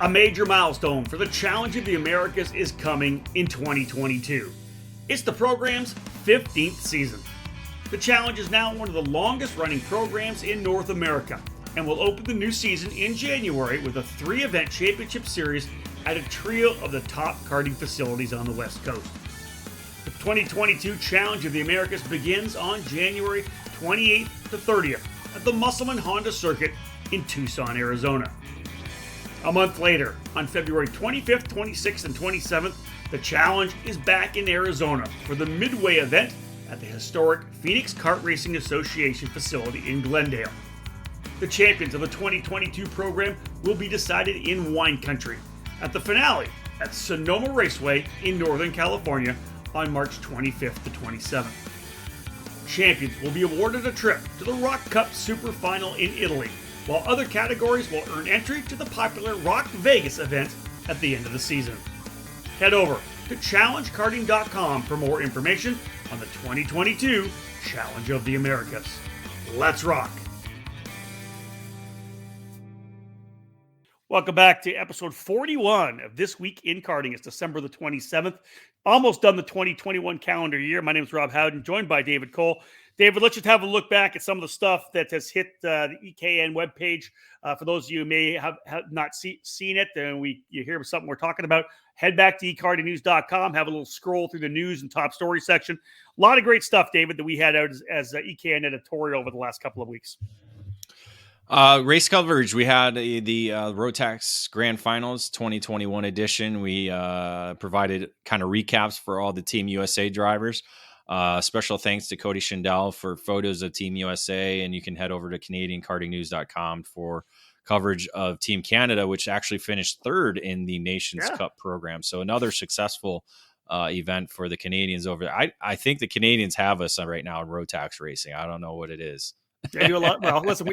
A major milestone for the Challenge of the Americas is coming in 2022. It's the program's 15th season. The Challenge is now one of the longest running programs in North America and will open the new season in January with a 3-event championship series at a trio of the top karting facilities on the West Coast. The 2022 Challenge of the Americas begins on January 28th to 30th at the Musselman Honda Circuit in Tucson, Arizona. A month later, on February 25th, 26th, and 27th, the Challenge is back in Arizona for the Midway event at the historic Phoenix Kart Racing Association facility in Glendale. The champions of the 2022 program will be decided in wine country at the finale at Sonoma Raceway in Northern California on March 25th to 27th. Champions will be awarded a trip to the Rock Cup Super Final in Italy, while other categories will earn entry to the popular Rock Vegas event at the end of the season. Head over to challengekarting.com for more information on the 2022 Challenge of the Americas. Let's rock! Welcome back to episode 41 of This Week in Karting. It's December the 27th. Almost done the 2021 calendar year. My name is Rob Howden, joined by David Cole. David, let's just have a look back at some of the stuff that has hit the EKN webpage. For those of you who may have not seen it, and you hear something we're talking about, head back to ekartingnews.com, have a little scroll through the news and top story section. A lot of great stuff, David, that we had out as EKN editorial over the last couple of weeks. Race coverage. We had the Rotax Grand Finals 2021 edition. We provided kind of recaps for all the Team USA drivers. Special thanks to Cody Schindel for photos of Team USA, and you can head over to CanadianKartingNews.com for coverage of Team Canada, which actually finished third in the Nations Cup program. So another successful event for the Canadians over there. I think the Canadians have us right now in Rotax racing. I don't know what it is. They do a lot. Well, listen,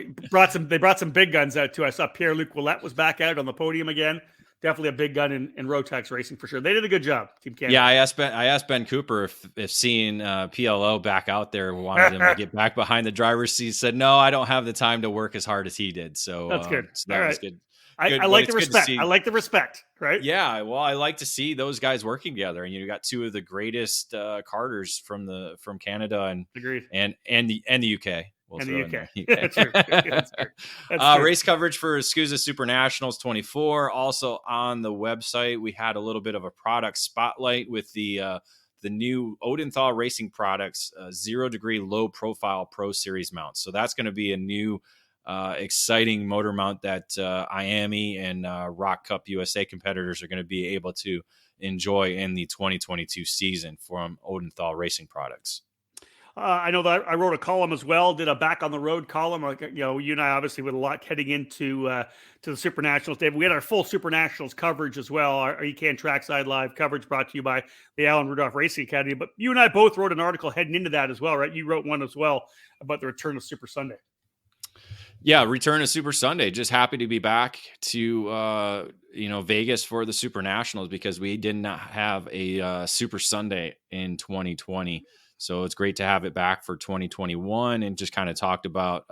they brought some big guns out too. I saw Pierre-Luc Ouellette was back out on the podium again. Definitely a big gun in Rotax racing for sure. They did a good job, Team Canada. Yeah, I asked Ben Cooper if seeing PLO back out there wanted him to get back behind the driver's seat. He said, no, I don't have the time to work as hard as he did. So that's good. So that was good. I like the respect. I like the respect, right? Yeah, well, I like to see those guys working together, and you got two of the greatest karters from Canada and the UK. We'll and the UK. That's true. That's true. Race coverage for SCUSA Super Nationals 24. Also on the website, we had a little bit of a product spotlight with the new Odenthal Racing Products 0 degree low profile Pro Series mount. So that's going to be a new exciting motor mount that IAME and Rock Cup USA competitors are going to be able to enjoy in the 2022 season from Odenthal Racing Products. I know that I wrote a column as well, did a back on the road column. You and I obviously with a lot heading into to the Super Nationals. David, we had our full Super Nationals coverage as well. Our EKN Trackside Live coverage brought to you by the Alan Rudolph Racing Academy. But you and I both wrote an article heading into that as well, right? You wrote one as well about the return of Super Sunday. Yeah, return of Super Sunday. Just happy to be back to Vegas for the Super Nationals because we did not have a Super Sunday in 2020. So it's great to have it back for 2021 and just kind of talked about,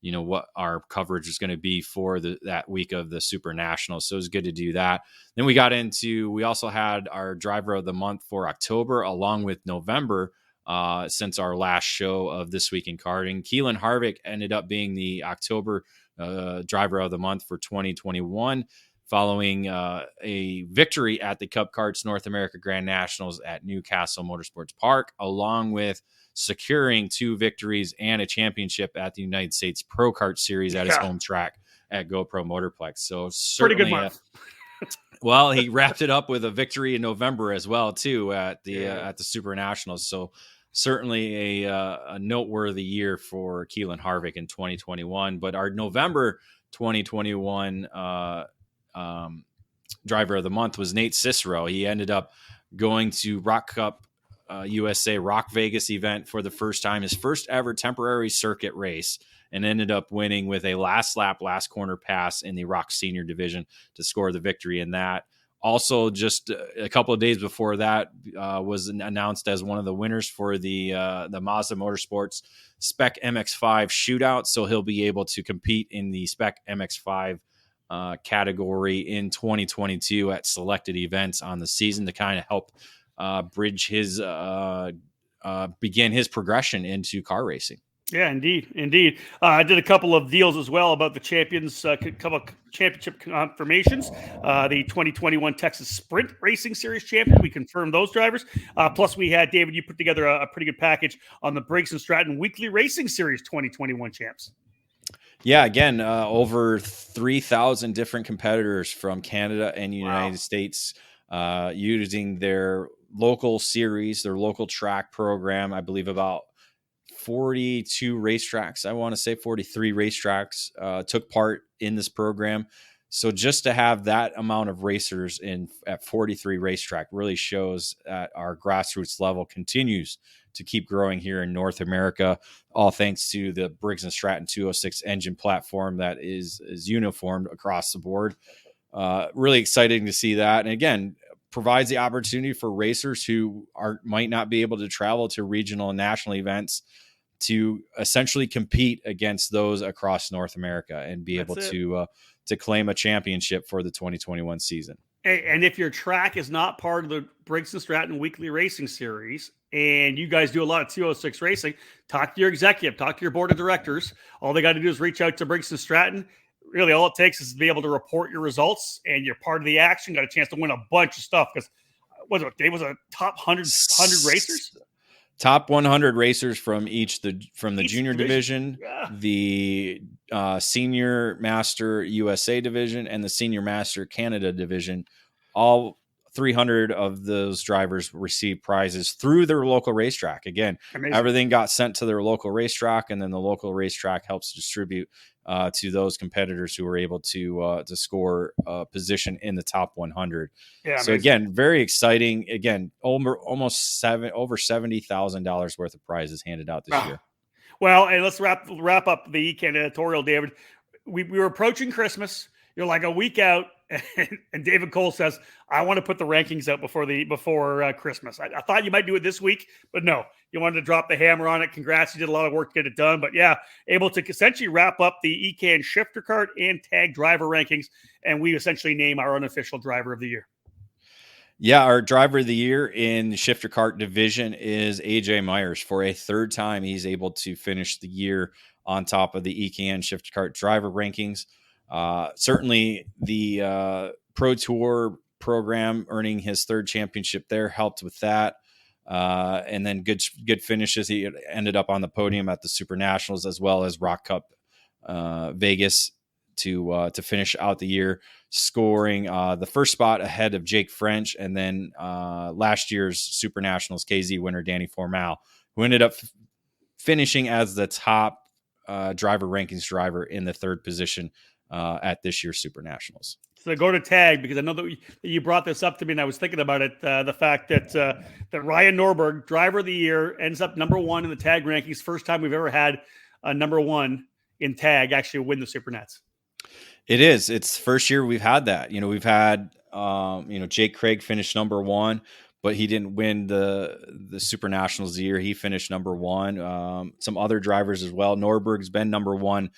what our coverage is going to be for that week of the Super Nationals. So it was good to do that. Then we also had our driver of the month for October along with November since our last show of This Week in Karting. Keelan Harvick ended up being the October driver of the month for 2021. Following a victory at the Cup Karts North America Grand Nationals at Newcastle Motorsports Park, along with securing 2 victories and a championship at the United States Pro Kart Series at his home track at GoPro Motorplex. So certainly, pretty good month. Well, he wrapped it up with a victory in November as well, too, at the Super Nationals. So certainly a noteworthy year for Keelan Harvick in 2021. But our November 2021 driver of the month was Nate Cicero. He ended up going to Rock Cup USA Rock Vegas event for the first time, his first ever temporary circuit race, and ended up winning with a last lap, last corner pass in the Rock Senior division to score the victory in that. Also, just a couple of days before that, was announced as one of the winners for the Mazda Motorsports Spec MX-5 shootout. So he'll be able to compete in the Spec MX-5 category in 2022 at selected events on the season to kind of help bridge his begin his progression into car racing. Yeah, indeed. I did a couple of deals as well about the champions, couple of championship confirmations. The 2021 Texas Sprint Racing Series champion, we confirmed those drivers. Plus, we had David. You put together a pretty good package on the Briggs and Stratton Weekly Racing Series 2021 champs. Yeah, again, over 3,000 different competitors from Canada and United States using their local series, their local track program. I believe about 42 racetracks, I want to say 43 racetracks took part in this program. So just to have that amount of racers at 43 racetrack really shows that our grassroots level continues to keep growing here in North America, all thanks to the Briggs & Stratton 206 engine platform that is uniformed across the board. Really exciting to see that. And again, provides the opportunity for racers who might not be able to travel to regional and national events to essentially compete against those across North America and be able to claim a championship for the 2021 season. And if your track is not part of the Briggs & Stratton Weekly Racing Series, and you guys do a lot of 206 racing, talk to your executive, talk to your board of directors. All they got to do is reach out to Briggs & Stratton. Really, all it takes is to be able to report your results, and you're part of the action. Got a chance to win a bunch of stuff because Dave was a top 100 racers. Top 100 racers from each the junior division, yeah. the senior master USA division, and the senior master Canada division. All 300 of those drivers received prizes through their local racetrack. Again, amazing. Everything got sent to their local racetrack, and then the local racetrack helps distribute to those competitors who were able to score a position in the top 100. Yeah, so again, very exciting. Again, over $70,000 worth of prizes handed out this year. Well, and let's wrap up the ECAN editorial, David. We were approaching Christmas. You're like a week out, and David Cole says, "I want to put the rankings out before Christmas." I thought you might do it this week, but no, you wanted to drop the hammer on it. Congrats, you did a lot of work to get it done. But yeah, able to essentially wrap up the ECAN shifter kart and tag driver rankings, and we essentially name our unofficial driver of the year. Yeah, our driver of the year in the shifter kart division is AJ Myers. For a third time, he's able to finish the year on top of the ECAN shifter kart driver rankings. Certainly the Pro Tour program, earning his third championship there, helped with that. And then good finishes. He ended up on the podium at the Super Nationals as well as Rock Cup Vegas to finish out the year, scoring the first spot ahead of Jake French, and then last year's Super Nationals KZ winner Danny Formal, who ended up finishing as the top driver rankings driver in the third position at this year's Super Nationals. So go to tag, because I know that you brought this up to me, and I was thinking about it. The fact that Ryan Norberg, driver of the year, ends up number one in the tag rankings. First time we've ever had a number one in tag actually win the Super Nats. It is. It's the first year we've had that. We've had Jake Craig finished number one, but he didn't win the Super Nationals of the year. He finished number one. Some other drivers as well. Norberg's been number one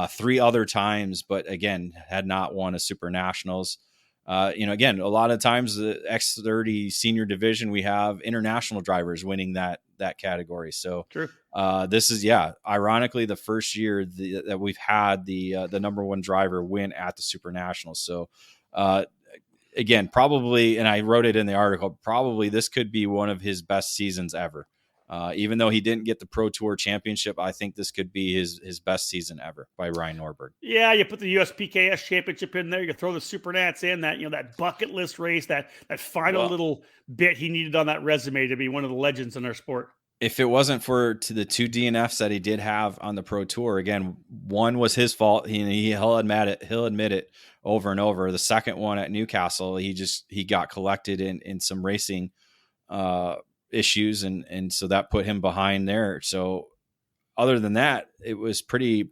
3 other times, but again, had not won a Super Nationals. Again, a lot of times the X30 senior division, we have international drivers winning that category. So true. This is, ironically, the first year that we've had the number one driver win at the Super Nationals. So again, probably, and I wrote it in the article, probably this could be one of his best seasons ever. Even though he didn't get the Pro Tour championship, I think this could be his best season ever by Ryan Norberg. Yeah, you put the USPKS championship in there, you throw the Super Nats in, that bucket list race, that final little bit he needed on that resume to be one of the legends in our sport. If it wasn't for the 2 DNFs that he did have on the Pro Tour, again, one was his fault. He'll admit it over and over. The second one at Newcastle, he got collected in some racing issues, and so that put him behind there. So other than that, it was pretty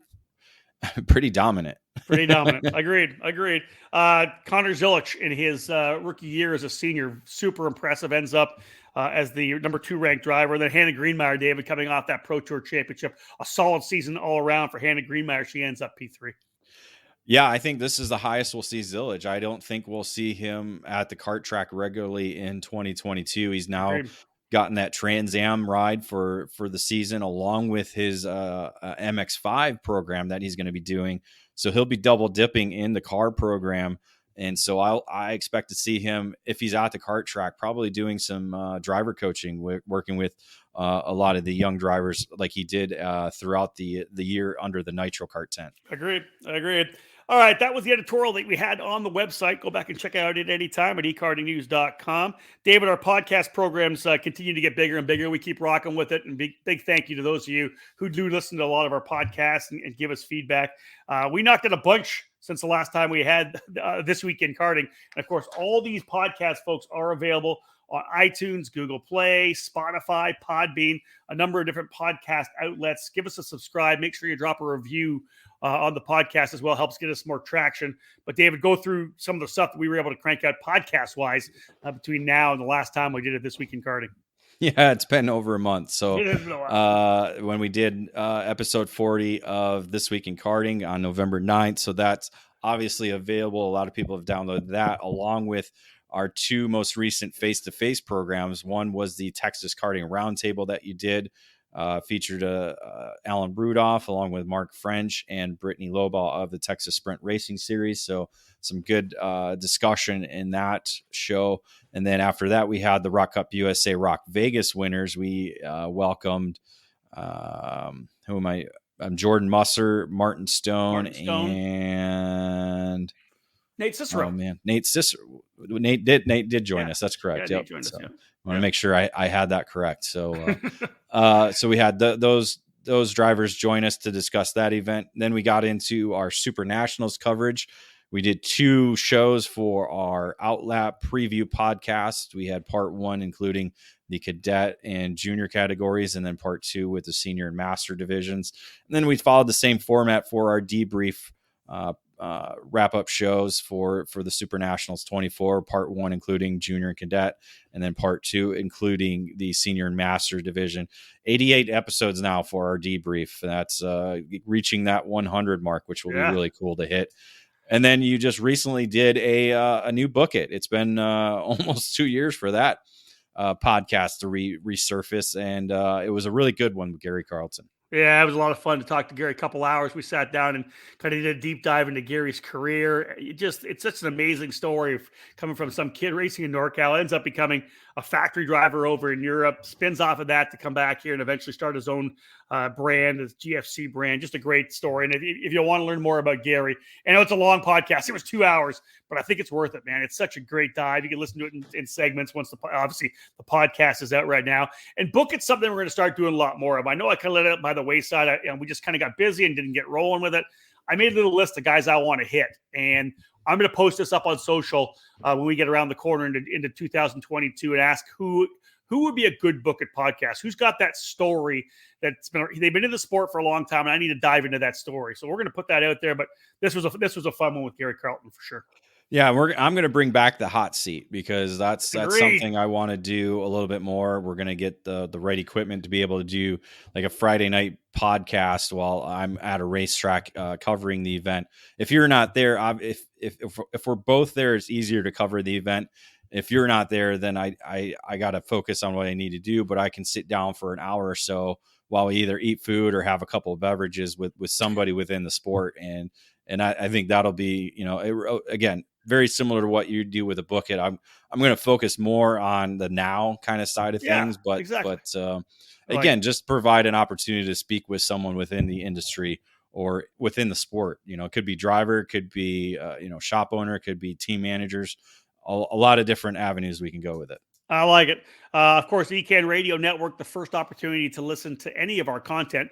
dominant. Pretty dominant. Agreed. Connor Zilic in his rookie year as a senior, super impressive, ends up as the number 2 ranked driver. Then Hannah Greenmeyer, David, coming off that Pro Tour championship, a solid season all around for Hannah Greenmeyer. She ends up P3. Yeah, I think this is the highest we'll see Zilic. I don't think we'll see him at the kart track regularly in 2022. He's now gotten that Trans Am ride for the season, along with his MX5 program that he's going to be doing. So he'll be double dipping in the car program. And so I expect to see him, if he's at the kart track, probably doing some driver coaching, working with a lot of the young drivers like he did throughout the year under the Nitro Kart tent. Agreed. All right, that was the editorial that we had on the website. Go back and check it out at any time at ekartingnews.com. David, our podcast programs continue to get bigger and bigger. We keep rocking with it, and big thank you to those of you who do listen to a lot of our podcasts and give us feedback. We knocked out a bunch since the last time we had This Week in Karting. And, of course, all these podcast folks are available on iTunes, Google Play, Spotify, Podbean, a number of different podcast outlets. Give us a subscribe. Make sure you drop a review on the podcast as well. Helps get us more traction. But David, go through some of the stuff that we were able to crank out podcast-wise between now and the last time we did it, This Week in Karting. Yeah, it's been over a month. So It has been a while. when we did episode 40 of This Week in Karting on November 9th, so that's obviously available. A lot of people have downloaded that, along with our two most recent face-to-face programs. One was the Texas Karting Roundtable that you did, featured Alan Brudoff along with Mark French and Brittany Lobaugh of the Texas Sprint Racing Series. So some good discussion in that show. And then after that, we had the Rock Cup USA Rock Vegas winners. We welcomed, who am I? Jordan Musser, Martin Stone, and Nate Cicero. Oh man, Nate Cicero. Nate did join us. That's correct. Yeah, Yep. Nate joined us, I want to make sure I had that correct. So, so we had those drivers join us to discuss that event. Then we got into our Super Nationals coverage. We did two shows for our Outlap preview podcast. We had part one, including the cadet and junior categories, and then part two with the senior and master divisions. And then we followed the same format for our debrief wrap-up shows for the Super Nationals 24, part one including junior and cadet, and then part two including the senior and master division. 88 episodes now for our debrief. That's reaching that 100 mark, which will be really cool to hit. And then you just recently did a new Book It. It's been almost 2 years for that podcast to resurface, and it was a really good one with Gary Carlton. Yeah, it was a lot of fun to talk to Gary. A couple hours, we sat down and kind of did a deep dive into Gary's career. It's such an amazing story coming from some kid racing in NorCal, ends up becoming a factory driver over in Europe, spins off of that to come back here and eventually start his own brand, his GFC brand. Just a great story. And if you want to learn more about Gary, I know it's a long podcast. It was 2 hours, but I think it's worth it, man. It's such a great dive. You can listen to it in segments once obviously the podcast is out right now. And Book It's something we're going to start doing a lot more of. I know I kind of let it by the wayside. We just kind of got busy and didn't get rolling with it. I made a little list of guys I want to hit, and I'm going to post this up on social when we get around the corner into 2022 and ask who would be a good Book It podcast. Who's got that story they've been in the sport for a long time, and I need to dive into that story. So we're going to put that out there. But this was a fun one with Gary Carlton for sure. Yeah, I'm going to bring back the hot seat because that's something I want to do a little bit more. We're going to get the right equipment to be able to do like a Friday night podcast while I'm at a racetrack covering the event. If you're not there, if we're both there, it's easier to cover the event. If you're not there, then I got to focus on what I need to do, but I can sit down for an hour or so while we either eat food or have a couple of beverages with somebody within the sport. And I think that'll be, again, very similar to what you do with a Book It. I'm going to focus more on the now kind of side of things, but exactly. Again, just provide an opportunity to speak with someone within the industry or within the sport. It could be driver, it could be shop owner, it could be team managers. A lot of different avenues we can go with it. I like it. Of course, the ECAN Radio Network, the first opportunity to listen to any of our content.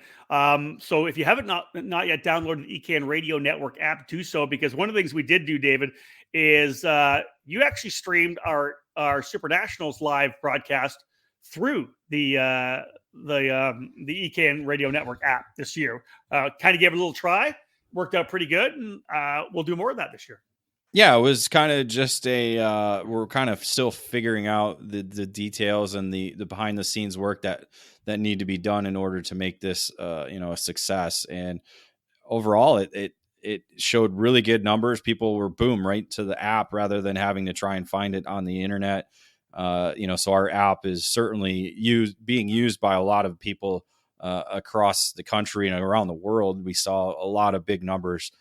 So if you haven't not yet downloaded the ECAN Radio Network app, do so, because one of the things we did do, David, is you actually streamed our Super Nationals live broadcast through the ECAN Radio Network app this year. Kind of gave it a little try, worked out pretty good, and we'll do more of that this year. Yeah, it was kind of just we're kind of still figuring out the details and the behind the scenes work that need to be done in order to make this a success. And overall, it showed really good numbers. People were right to the app rather than having to try and find it on the internet. So our app is certainly being used by a lot of people across the country and around the world. We saw a lot of big numbers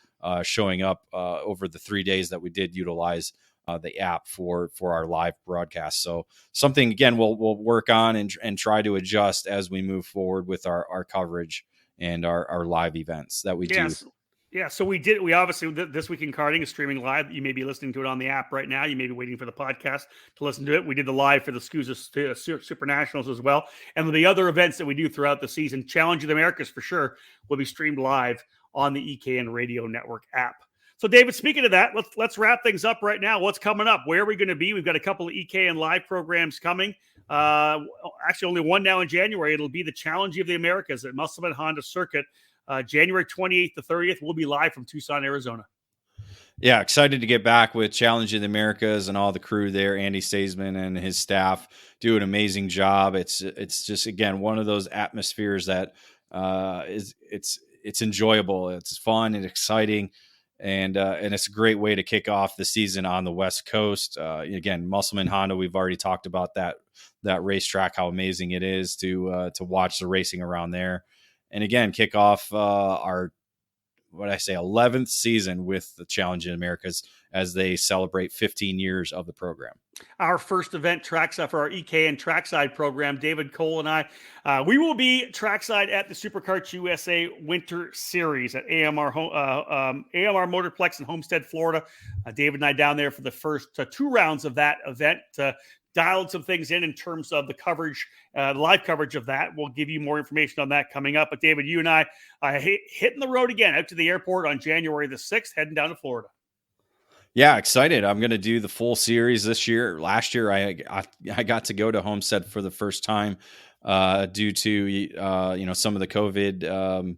showing up over the 3 days that we did utilize the app for our live broadcast. So something, again, we'll work on and try to adjust as we move forward with our coverage and our live events that we do. Yeah, so we obviously, This Week in Karting is streaming live. You may be listening to it on the app right now. You may be waiting for the podcast to listen to it. We did the live for the SCUSA Super Nationals as well. And the other events that we do throughout the season, Challenge of the Americas for sure, will be streamed live on the EKN Radio Network app. So, David, speaking of that, let's wrap things up right now. What's coming up? Where are we going to be? We've got a couple of EKN live programs coming. Actually, only one now in January. It'll be the Challenge of the Americas at Musselman Honda Circuit, January 28th to 30th. We'll be live from Tucson, Arizona. Yeah, excited to get back with Challenge of the Americas and all the crew there. Andy Staisman and his staff do an amazing job. It's just, again, one of those atmospheres that it's enjoyable. It's fun and exciting, and it's a great way to kick off the season on the West Coast. Again, Musselman Honda, we've already talked about that racetrack, how amazing it is to watch the racing around there, and again, kick off our 11th season with the Challenge in Americas as they celebrate 15 years of the program. Our first event trackside for our EKN trackside program, David Cole and I, we will be trackside at the SuperKarts USA Winter Series at AMR Motorplex in Homestead, Florida. David and I down there for the first 2 rounds of that event. Dialed some things in terms of the coverage, live coverage of that. We'll give you more information on that coming up. But David, you and I are hitting the road again out to the airport on January the 6th, heading down to Florida. Yeah, excited. I'm going to do the full series this year. Last year, I got to go to Homestead for the first time due to some of the COVID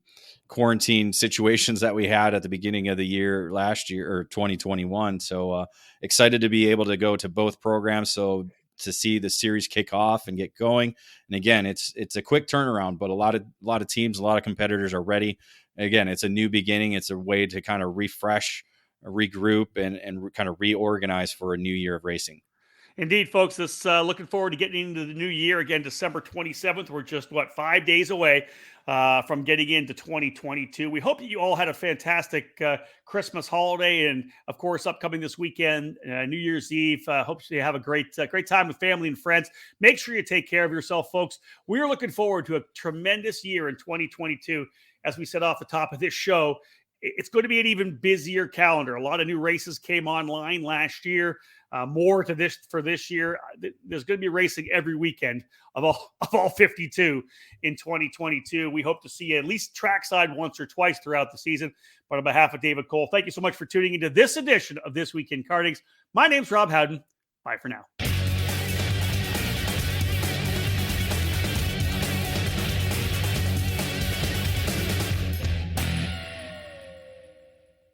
quarantine situations that we had at the beginning of the year last year, or 2021. So excited to be able to go to both programs. So to see the series kick off and get going. And again, it's a quick turnaround, but a lot of teams, a lot of competitors are ready. Again, it's a new beginning. It's a way to kind of refresh, regroup, and kind of reorganize for a new year of racing. Indeed, folks, this looking forward to getting into the new year again, December 27th. We're just 5 days away from getting into 2022. We hope that you all had a fantastic Christmas holiday, and of course, upcoming this weekend, New Year's Eve. Hope you have a great time with family and friends. Make sure you take care of yourself, folks. We are looking forward to a tremendous year in 2022. As we said off the top of this show, it's going to be an even busier calendar. A lot of new races came online last year. More to this for this year. There's going to be racing every weekend of all 52 in 2022. We hope to see you at least trackside once or twice throughout the season. But on behalf of David Cole, thank you so much for tuning into this edition of This Week in Kartings. My name's Rob Howden. Bye for now.